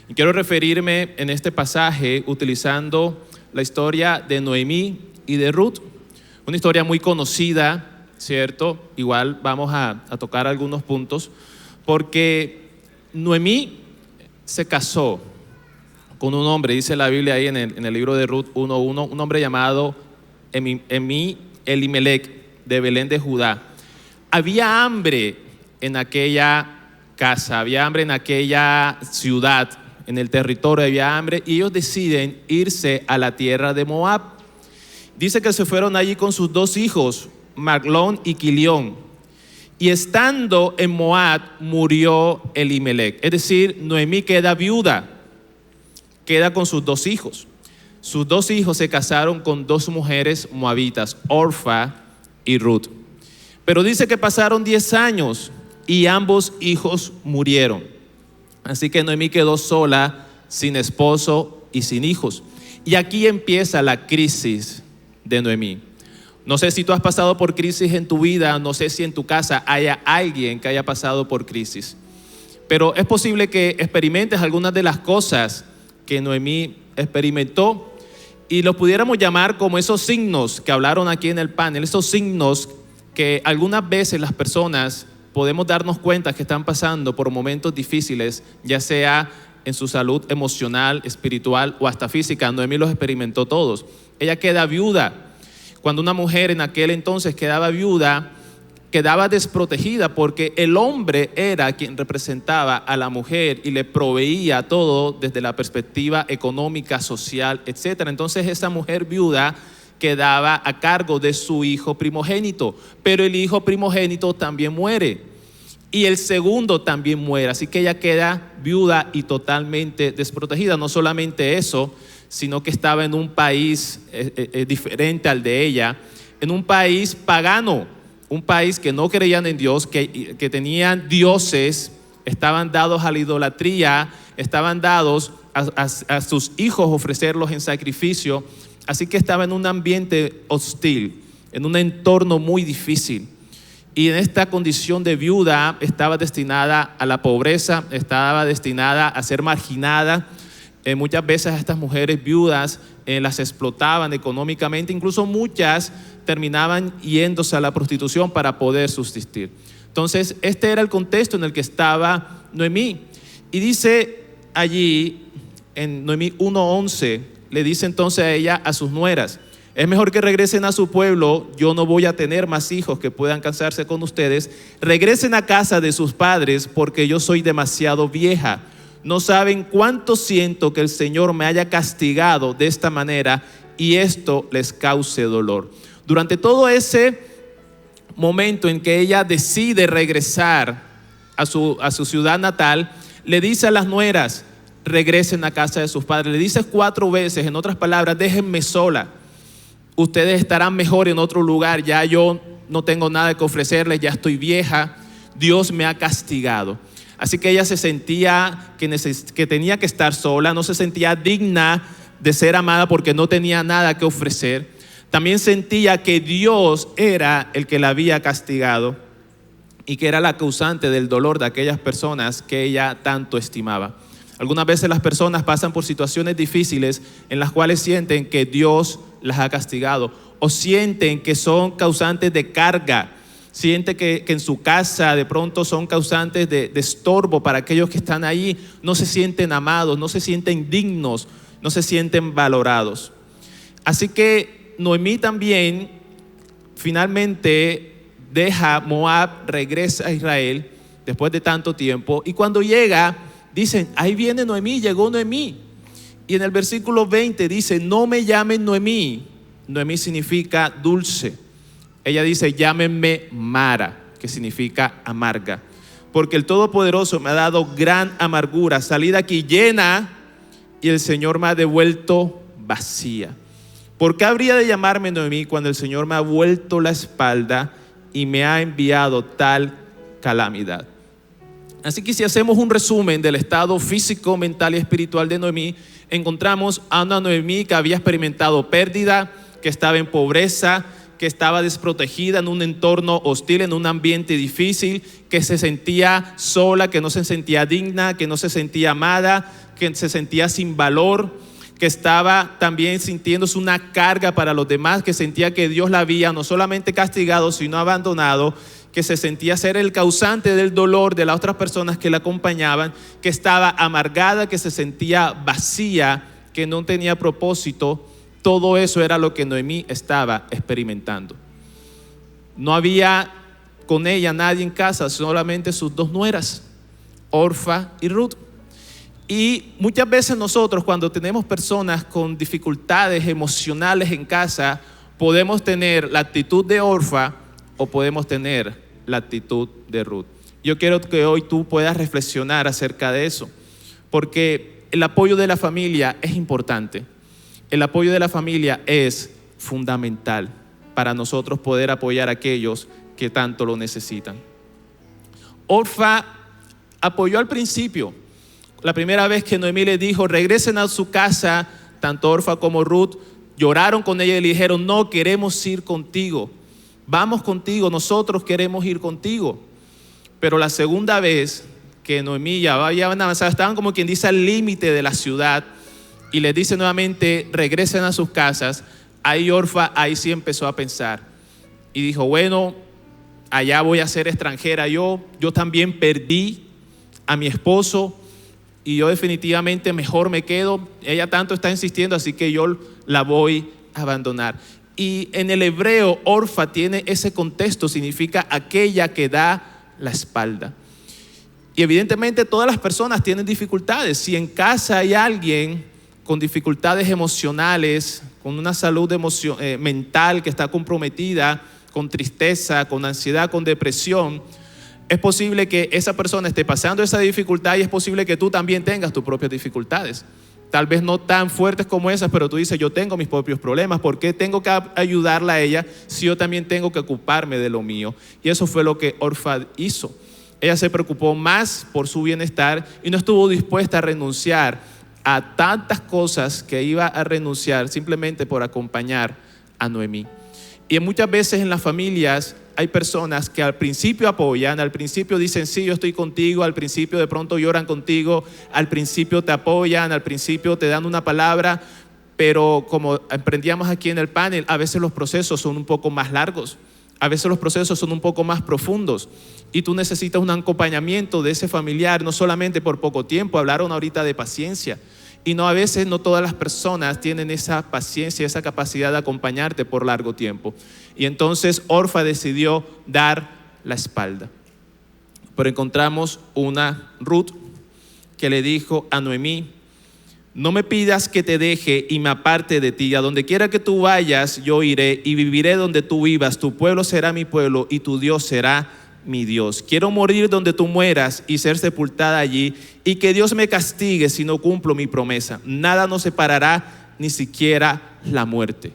Y quiero referirme en este pasaje utilizando la historia de Noemí y de Ruth, una historia muy conocida, ¿cierto? Igual vamos a tocar algunos puntos, porque Noemí se casó con un hombre, dice la Biblia ahí en el libro de Ruth 1:1, un hombre llamado Elimelec, de Belén de Judá. Había hambre en aquella casa, había hambre en aquella ciudad, en el territorio había hambre, y ellos deciden irse a la tierra de Moab. Dice que se fueron allí con sus 2 hijos, Maglón y Quilión, y estando en Moab murió Elimelec. Es decir, Noemí queda viuda, queda con sus 2 hijos. Sus 2 hijos se casaron con 2 mujeres moabitas, Orfa y Ruth. Pero dice que pasaron 10 años y ambos hijos murieron. Así que Noemí quedó sola, sin esposo y sin hijos. Y aquí empieza la crisis de Noemí. No sé si tú has pasado por crisis en tu vida, no sé si en tu casa haya alguien que haya pasado por crisis. Pero es posible que experimentes algunas de las cosas que Noemí experimentó y los pudiéramos llamar como esos signos que hablaron aquí en el panel, esos signos que algunas veces las personas podemos darnos cuenta que están pasando por momentos difíciles, ya sea en su salud emocional, espiritual o hasta física. Noemí los experimentó todos. Ella queda viuda. Cuando una mujer en aquel entonces quedaba viuda, quedaba desprotegida porque el hombre era quien representaba a la mujer y le proveía todo desde la perspectiva económica, social, etc. Entonces esa mujer viuda quedaba a cargo de su hijo primogénito, pero el hijo primogénito también muere y el segundo también muere, así que ella queda viuda y totalmente desprotegida. No solamente eso, sino que estaba en un país diferente al de ella, en un país pagano, un país que no creían en Dios, que tenían dioses, estaban dados a la idolatría, estaban dados a sus hijos ofrecerlos en sacrificio. Así que estaba en un ambiente hostil, en un entorno muy difícil. Y en esta condición de viuda estaba destinada a la pobreza, estaba destinada a ser marginada. Muchas veces a estas mujeres viudas las explotaban económicamente, incluso muchas terminaban yéndose a la prostitución para poder subsistir. Entonces, este era el contexto en el que estaba Noemí. Y dice allí, en Noemí 1:11, le dice entonces a ella, a sus nueras: es mejor que regresen a su pueblo, yo no voy a tener más hijos que puedan casarse con ustedes. Regresen a casa de sus padres porque yo soy demasiado vieja. No saben cuánto siento que el Señor me haya castigado de esta manera y esto les cause dolor. Durante todo ese momento en que ella decide regresar a su ciudad natal, le dice a las nueras: regresen a casa de sus padres. Le dice 4 veces, en otras palabras, déjenme sola. Ustedes estarán mejor en otro lugar, ya yo no tengo nada que ofrecerles, ya estoy vieja, Dios me ha castigado. Así que ella se sentía que tenía que estar sola, no se sentía digna de ser amada porque no tenía nada que ofrecer. También sentía que Dios era el que la había castigado y que era la causante del dolor de aquellas personas que ella tanto estimaba. Algunas veces las personas pasan por situaciones difíciles en las cuales sienten que Dios las ha castigado o sienten que son causantes de carga. Siente que en su casa de pronto son causantes de estorbo para aquellos que están ahí. No se sienten amados, no se sienten dignos, no se sienten valorados. Así que Noemí también finalmente deja Moab, regresa a Israel después de tanto tiempo. Y cuando llega, dicen: ahí viene Noemí, llegó Noemí. Y en el versículo 20 dice: no me llamen Noemí. Noemí significa dulce. Ella dice: llámenme Mara, que significa amarga, porque el Todopoderoso me ha dado gran amargura. Salí de aquí llena y el Señor me ha devuelto vacía. ¿Por qué habría de llamarme Noemí cuando el Señor me ha vuelto la espalda y me ha enviado tal calamidad? Así que si hacemos un resumen del estado físico, mental y espiritual de Noemí, encontramos a una Noemí que había experimentado pérdida, que estaba en pobreza, que estaba desprotegida en un entorno hostil, en un ambiente difícil, que se sentía sola, que no se sentía digna, que no se sentía amada, que se sentía sin valor, que estaba también sintiéndose una carga para los demás, que sentía que Dios la había no solamente castigado, sino abandonado, que se sentía ser el causante del dolor de las otras personas que la acompañaban, que estaba amargada, que se sentía vacía, que no tenía propósito. Todo eso era lo que Noemí estaba experimentando. No había con ella nadie en casa, solamente sus 2 nueras, Orfa y Ruth. Y muchas veces nosotros, cuando tenemos personas con dificultades emocionales en casa, podemos tener la actitud de Orfa o podemos tener la actitud de Ruth. Yo quiero que hoy tú puedas reflexionar acerca de eso, porque el apoyo de la familia es importante. El apoyo de la familia es fundamental. para nosotros poder apoyar a aquellos que tanto lo necesitan. Orfa apoyó al principio. La primera vez que Noemí le dijo, regresen a su casa, tanto Orfa como Ruth lloraron con ella y le dijeron, no, queremos ir contigo, vamos contigo, nosotros queremos ir contigo. Pero la segunda vez que Noemí ya habían avanzado, estaban como quien dice al límite de la ciudad, y les dice nuevamente, regresen a sus casas. Ahí Orfa, ahí sí empezó a pensar y dijo, bueno, allá voy a ser extranjera yo también perdí a mi esposo y yo definitivamente mejor me quedo. Ella tanto está insistiendo, así que yo la voy a abandonar. Y en el hebreo, Orfa tiene ese contexto, significa aquella que da la espalda. Y evidentemente todas las personas tienen dificultades. Si en casa hay alguien con dificultades emocionales, con una salud mental que está comprometida, con tristeza, con ansiedad, con depresión, es posible que esa persona esté pasando esa dificultad y es posible que tú también tengas tus propias dificultades. Tal vez no tan fuertes como esas, pero tú dices, yo tengo mis propios problemas, ¿por qué tengo que ayudarla a ella si yo también tengo que ocuparme de lo mío? Y eso fue lo que Orfa hizo. Ella se preocupó más por su bienestar y no estuvo dispuesta a renunciar a tantas cosas que iba a renunciar simplemente por acompañar a Noemí. Y muchas veces en las familias hay personas que al principio apoyan, al principio dicen sí, yo estoy contigo, al principio de pronto lloran contigo, al principio te apoyan, al principio te dan una palabra, pero como aprendíamos aquí en el panel, a veces los procesos son un poco más largos, a veces los procesos son un poco más profundos y tú necesitas un acompañamiento de ese familiar, no solamente por poco tiempo. Hablaron ahorita de paciencia y a veces no todas las personas tienen esa paciencia, esa capacidad de acompañarte por largo tiempo. Y entonces Orfa decidió dar la espalda. Pero encontramos una Ruth que le dijo a Noemí, no me pidas que te deje y me aparte de ti. A donde quiera que tú vayas, yo iré y viviré donde tú vivas. Tu pueblo será mi pueblo y tu Dios será mi Dios. Quiero morir donde tú mueras y ser sepultada allí, y que Dios me castigue si no cumplo mi promesa. Nada nos separará, ni siquiera la muerte.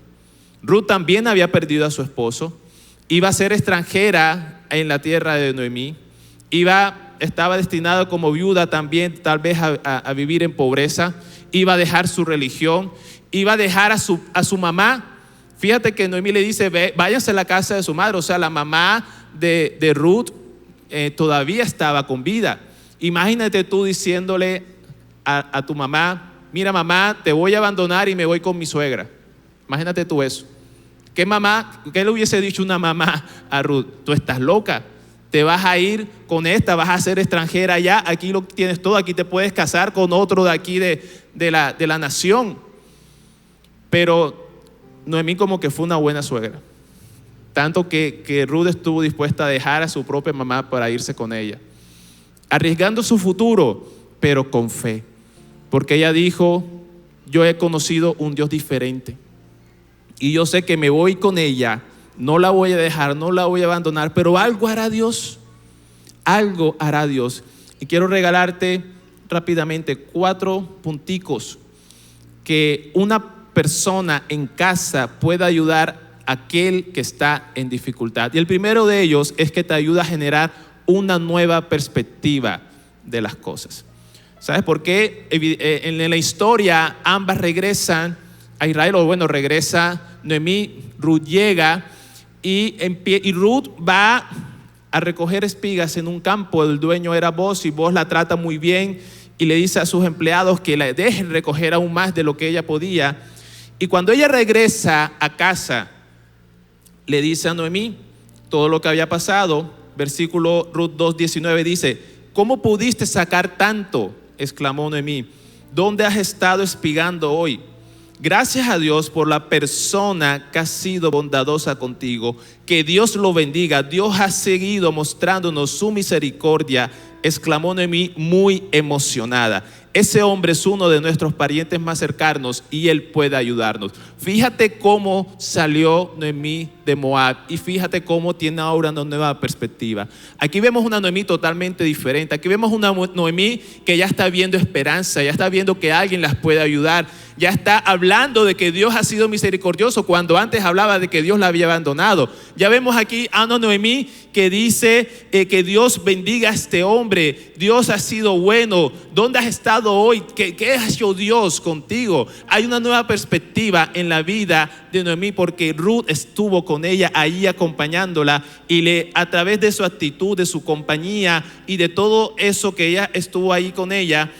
Ruth también había perdido a su esposo, iba a ser extranjera en la tierra de Noemí, estaba destinada como viuda también tal vez a vivir en pobreza, iba a dejar su religión, iba a dejar a su mamá. Fíjate que Noemí le dice, váyanse a la casa de su madre. O sea, la mamá de Ruth todavía estaba con vida. Imagínate tú diciéndole a tu mamá, mira mamá, te voy a abandonar y me voy con mi suegra. Imagínate tú eso. ¿Qué le hubiese dicho una mamá a Ruth? Tú estás loca, te vas a ir con esta, vas a ser extranjera allá, aquí lo tienes todo, aquí te puedes casar con otro de aquí de la nación. Pero Noemí como que fue una buena suegra, tanto que Ruth estuvo dispuesta a dejar a su propia mamá para irse con ella, arriesgando su futuro, pero con fe, porque ella dijo, yo he conocido un Dios diferente y yo sé que me voy con ella, no la voy a dejar, no la voy a abandonar, pero algo hará Dios, algo hará Dios. Y quiero regalarte rápidamente 4 punticos que una persona en casa pueda ayudar a aquel que está en dificultad. Y el primero de ellos es que te ayuda a generar una nueva perspectiva de las cosas. ¿Sabes por qué? En la historia ambas regresan a Israel, o bueno, regresa Noemí, Ruth llega y Ruth va a recoger espigas en un campo. El dueño era Boaz y Boaz la trata muy bien y le dice a sus empleados que la dejen recoger aún más de lo que ella podía. Y cuando ella regresa a casa, le dice a Noemí todo lo que había pasado. Versículo Ruth 2:19 dice, ¿cómo pudiste sacar tanto?, exclamó Noemí. ¿Dónde has estado espigando hoy? Gracias a Dios por la persona que ha sido bondadosa contigo. Que Dios lo bendiga. Dios ha seguido mostrándonos su misericordia, exclamó Noemí muy emocionada. Ese hombre es uno de nuestros parientes más cercanos y él puede ayudarnos. Fíjate cómo salió Noemí de Moab. Y fíjate cómo tiene ahora una nueva perspectiva. Aquí vemos una Noemí totalmente diferente. Aquí vemos una Noemí que ya está viendo esperanza, ya está viendo que alguien las puede ayudar, ya está hablando de que Dios ha sido misericordioso cuando antes hablaba de que Dios la había abandonado. Ya vemos aquí a una Noemí que dice que Dios bendiga a este hombre. Dios ha sido bueno. ¿Dónde has estado hoy? ¿Qué ha hecho Dios contigo? Hay una nueva perspectiva en la vida de Noemí porque Ruth estuvo con ella ahí acompañándola y a través de su actitud, de su compañía y de todo eso que ella estuvo ahí con ella,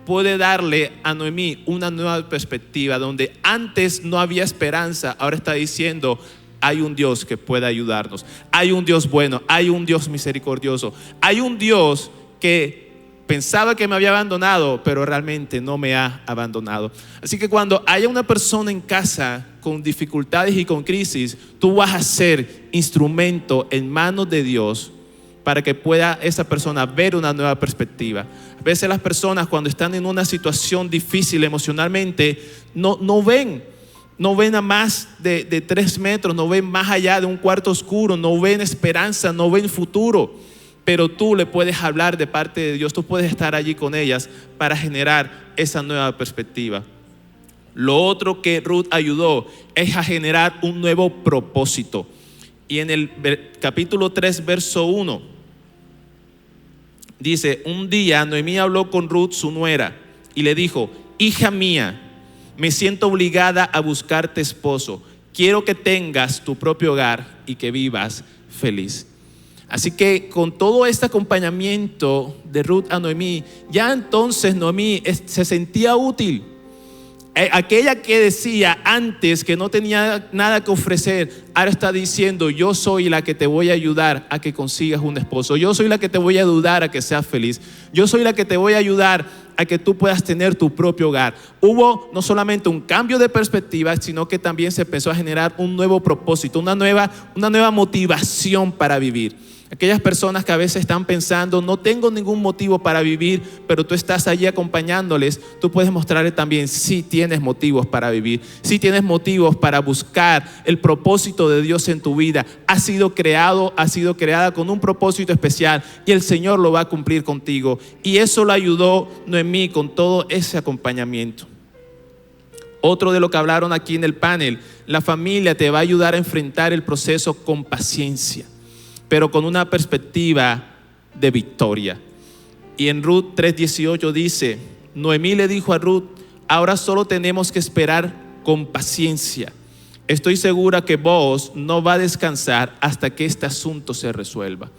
puede darle a Noemí una nueva perspectiva donde antes no había esperanza. Ahora está diciendo: hay un Dios que puede ayudarnos, hay un Dios bueno, hay un Dios misericordioso, hay un Dios que pensaba que me había abandonado, pero realmente no me ha abandonado. Así que cuando haya una persona en casa con dificultades y con crisis, tú vas a ser instrumento en manos de Dios para que pueda esa persona ver una nueva perspectiva. A veces las personas, cuando están en una situación difícil emocionalmente, no ven a más de 3 metros, no ven más allá de un cuarto oscuro, no ven esperanza, no ven futuro. Pero tú le puedes hablar de parte de Dios, tú puedes estar allí con ellas para generar esa nueva perspectiva. Lo otro que Ruth ayudó es a generar un nuevo propósito. Y en el capítulo 3, verso 1, dice: un día Noemí habló con Ruth, su nuera, y le dijo: hija mía, me siento obligada a buscarte esposo. Quiero que tengas tu propio hogar y que vivas feliz. Así que con todo este acompañamiento de Ruth a Noemí, ya entonces Noemí se sentía útil. Aquella que decía antes que no tenía nada que ofrecer, ahora está diciendo: yo soy la que te voy a ayudar a que consigas un esposo. Yo soy la que te voy a ayudar a que seas feliz. Yo soy la que te voy a ayudar a que tú puedas tener tu propio hogar. Hubo no solamente un cambio de perspectiva, sino que también se empezó a generar un nuevo propósito, una nueva motivación para vivir. Aquellas personas que a veces están pensando: no tengo ningún motivo para vivir, pero tú estás allí acompañándoles, tú puedes mostrarles también: sí tienes motivos para vivir, sí tienes motivos para buscar el propósito de Dios en tu vida. Has sido creada con un propósito especial y el Señor lo va a cumplir contigo. Y eso lo ayudó Noemí con todo ese acompañamiento. Otro de lo que hablaron aquí en el panel: la familia te va a ayudar a enfrentar el proceso con paciencia, pero con una perspectiva de victoria. Y en Ruth 3:18 dice: Noemí le dijo a Ruth: ahora solo tenemos que esperar con paciencia. Estoy segura que Booz no va a descansar hasta que este asunto se resuelva.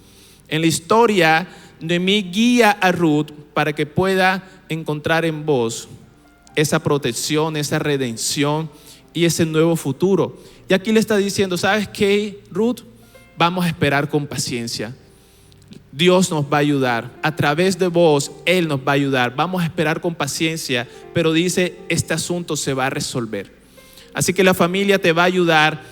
En la historia, Noemí guía a Ruth para que pueda encontrar en Booz esa protección, esa redención y ese nuevo futuro. Y aquí le está diciendo: ¿sabes qué, Ruth? Vamos a esperar con paciencia. Dios nos va a ayudar. A través de vos, Él nos va a ayudar. Vamos a esperar con paciencia, pero dice: este asunto se va a resolver. Así que la familia te va a ayudar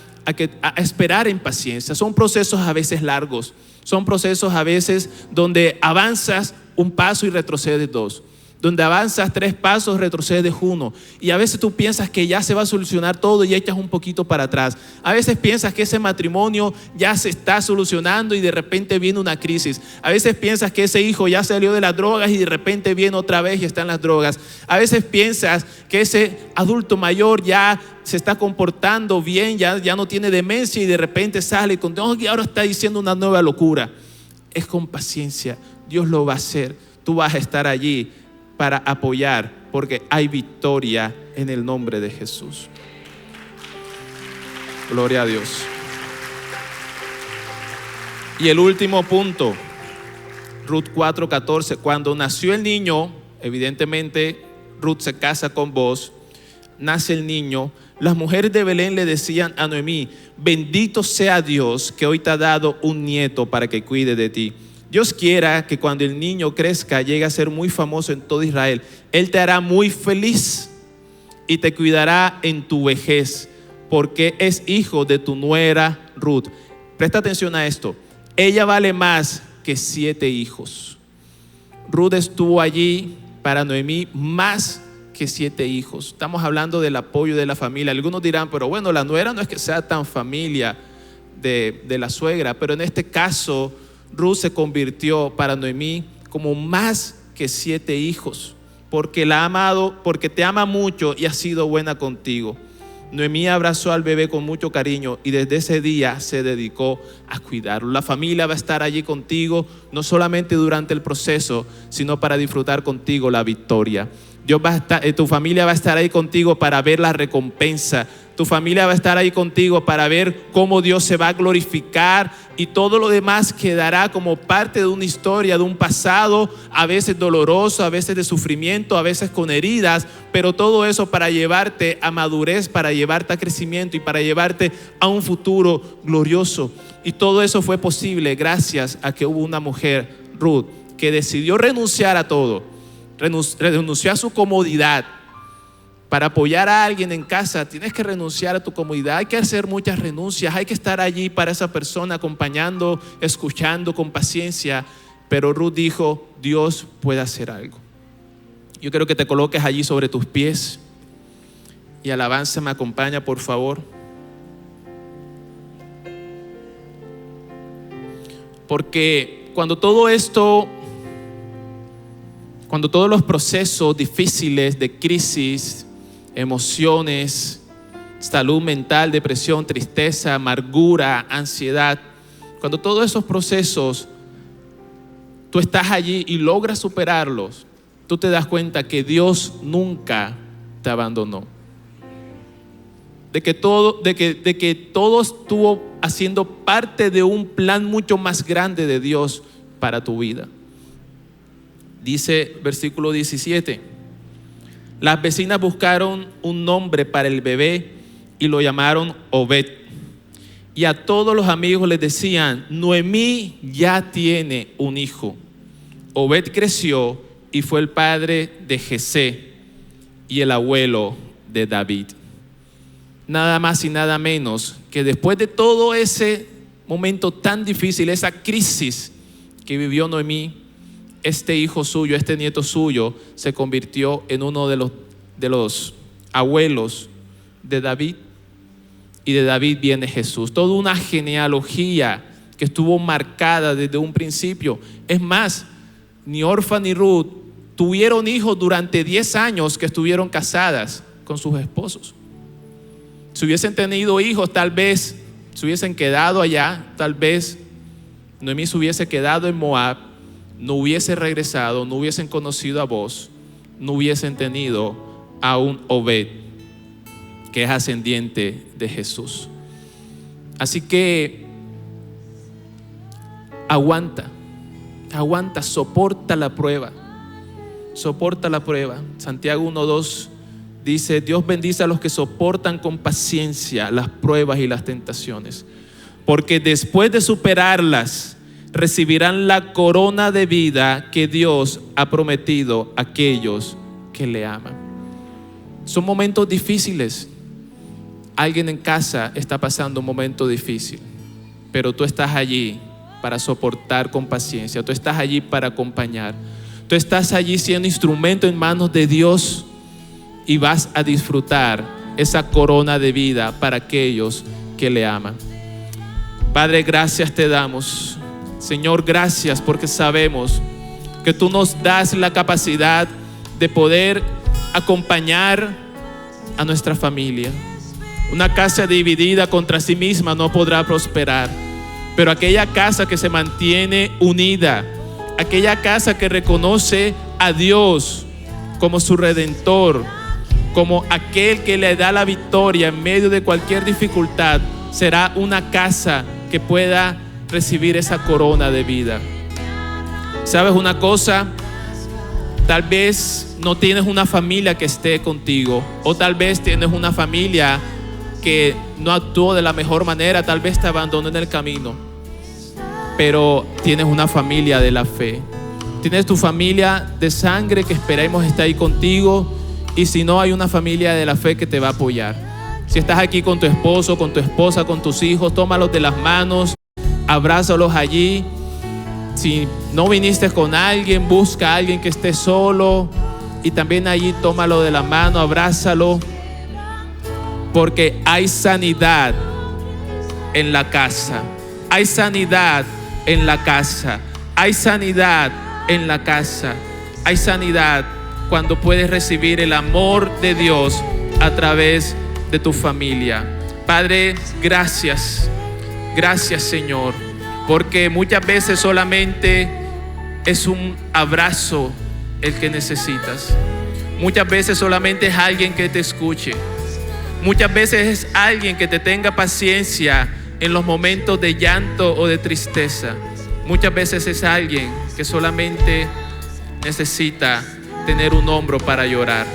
a esperar en paciencia. Son procesos a veces largos. Son procesos a veces donde avanzas un paso y retrocedes 2. Donde avanzas 3 pasos, retrocedes 1. Y a veces tú piensas que ya se va a solucionar todo y echas un poquito para atrás. A veces piensas que ese matrimonio ya se está solucionando y de repente viene una crisis. A veces piensas que ese hijo ya salió de las drogas y de repente viene otra vez y está en las drogas. A veces piensas que ese adulto mayor ya se está comportando bien, ya no tiene demencia y de repente sale con y ahora está diciendo una nueva locura. Es con paciencia. Dios lo va a hacer. Tú vas a estar allí para apoyar, porque hay victoria en el nombre de Jesús. Gloria a Dios. Y el último punto, Ruth 4:14. Cuando nació el niño, evidentemente Ruth se casa con Booz, nace el niño. Las mujeres de Belén le decían a Noemí: bendito sea Dios que hoy te ha dado un nieto para que cuide de ti. Dios quiera que cuando el niño crezca llegue a ser muy famoso en todo Israel. Él te hará muy feliz y te cuidará en tu vejez, porque es hijo de tu nuera Ruth. Presta atención a esto. Ella vale más que 7 hijos. Ruth estuvo allí para Noemí más que 7 hijos. Estamos hablando del apoyo de la familia. Algunos dirán: pero bueno, la nuera no es que sea tan familia. de la suegra. Pero en este caso, Ruth se convirtió para Noemí como más que 7 hijos, porque la ha amado, porque te ama mucho y ha sido buena contigo. Noemí abrazó al bebé con mucho cariño y desde ese día se dedicó a cuidarlo. La familia va a estar allí contigo, no solamente durante el proceso, sino para disfrutar contigo la victoria. Dios va a estar, tu familia va a estar ahí contigo para ver la recompensa. Tu familia va a estar ahí contigo para ver cómo Dios se va a glorificar, y todo lo demás quedará como parte de una historia, de un pasado, a veces doloroso, a veces de sufrimiento, a veces con heridas, pero todo eso para llevarte a madurez, para llevarte a crecimiento y para llevarte a un futuro glorioso. Y todo eso fue posible gracias a que hubo una mujer, Ruth, que decidió renunciar a todo, renunció a su comodidad. Para apoyar a alguien en casa tienes que renunciar a tu comodidad. Hay que hacer muchas renuncias. Hay que estar allí para esa persona, acompañando, escuchando con paciencia. Pero Ruth dijo: Dios puede hacer algo. Yo quiero que te coloques allí sobre tus pies y alabanza me acompaña, por favor. Porque cuando todos los procesos difíciles de crisis, emociones, salud mental, depresión, tristeza, amargura, ansiedad, cuando todos esos procesos tú estás allí y logras superarlos, tú te das cuenta que Dios nunca te abandonó. De que todo estuvo haciendo parte de un plan mucho más grande de Dios para tu vida. Dice versículo 17: las vecinas buscaron un nombre para el bebé y lo llamaron Obed. Y a todos los amigos les decían: Noemí ya tiene un hijo. Obed creció y fue el padre de Jesé y el abuelo de David. Nada más y nada menos que después de todo ese momento tan difícil, esa crisis que vivió Noemí, este hijo suyo, este nieto suyo, se convirtió en uno de los abuelos de David. Y de David viene Jesús. Toda una genealogía que estuvo marcada desde un principio. Es más, ni Orfa ni Ruth tuvieron hijos durante 10 años que estuvieron casadas con sus esposos. Si hubiesen tenido hijos, tal vez se hubiesen quedado allá. Tal vez Noemí se hubiese quedado en Moab, no hubiese regresado, no hubiesen conocido a Boaz, no hubiesen tenido a un Obed que es ascendiente de Jesús. Así que aguanta, soporta la prueba. Santiago 1:2 dice: Dios bendice a los que soportan con paciencia las pruebas y las tentaciones, porque después de superarlas recibirán la corona de vida que Dios ha prometido a aquellos que le aman. Son momentos difíciles. Alguien en casa está pasando un momento difícil, pero tú estás allí para soportar con paciencia. Tú estás allí para acompañar. Tú estás allí siendo instrumento en manos de Dios y vas a disfrutar esa corona de vida para aquellos que le aman. Padre, gracias te damos. Señor, gracias porque sabemos que tú nos das la capacidad de poder acompañar a nuestra familia. Una casa dividida contra sí misma no podrá prosperar, pero aquella casa que se mantiene unida, aquella casa que reconoce a Dios como su Redentor, como aquel que le da la victoria en medio de cualquier dificultad, será una casa que pueda recibir esa corona de vida. ¿Sabes una cosa? Tal vez no tienes una familia que esté contigo, o tal vez tienes una familia que no actuó de la mejor manera, tal vez te abandonó en el camino, pero tienes una familia de la fe. Tienes tu familia de sangre que esperemos esté ahí contigo, y si no, hay una familia de la fe que te va a apoyar. Si estás aquí con tu esposo, con tu esposa, con tus hijos, tómalos de las manos, abrázalos allí. Si no viniste con alguien, busca a alguien que esté solo y también allí tómalo de la mano, abrázalo, porque hay sanidad en la casa. Hay sanidad en la casa. Hay sanidad en la casa. Hay sanidad cuando puedes recibir el amor de Dios a través de tu familia. Padre, gracias. Gracias, Señor, porque muchas veces solamente es un abrazo el que necesitas. Muchas veces solamente es alguien que te escuche. Muchas veces es alguien que te tenga paciencia en los momentos de llanto o de tristeza. Muchas veces es alguien que solamente necesita tener un hombro para llorar.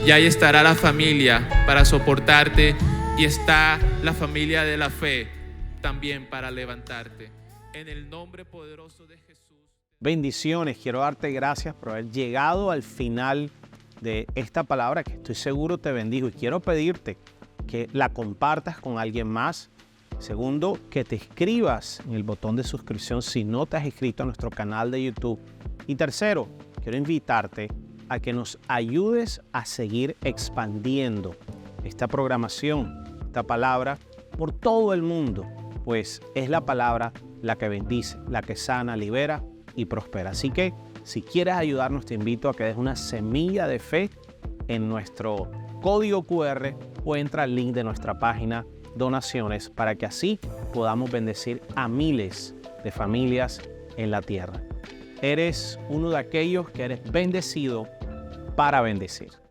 Y ahí estará la familia para soportarte, y está la familia de la fe también para levantarte. En el nombre poderoso de Jesús. Bendiciones, quiero darte gracias por haber llegado al final de esta palabra que estoy seguro te bendijo, y quiero pedirte que la compartas con alguien más. Segundo, que te inscribas en el botón de suscripción si no te has inscrito a nuestro canal de YouTube. Y tercero, quiero invitarte a que nos ayudes a seguir expandiendo esta programación, esta palabra por todo el mundo, pues es la palabra la que bendice, la que sana, libera y prospera. Así que si quieres ayudarnos, te invito a que des una semilla de fe en nuestro código QR o entra al link de nuestra página Donaciones, para que así podamos bendecir a miles de familias en la tierra. Eres uno de aquellos que eres bendecido para bendecir.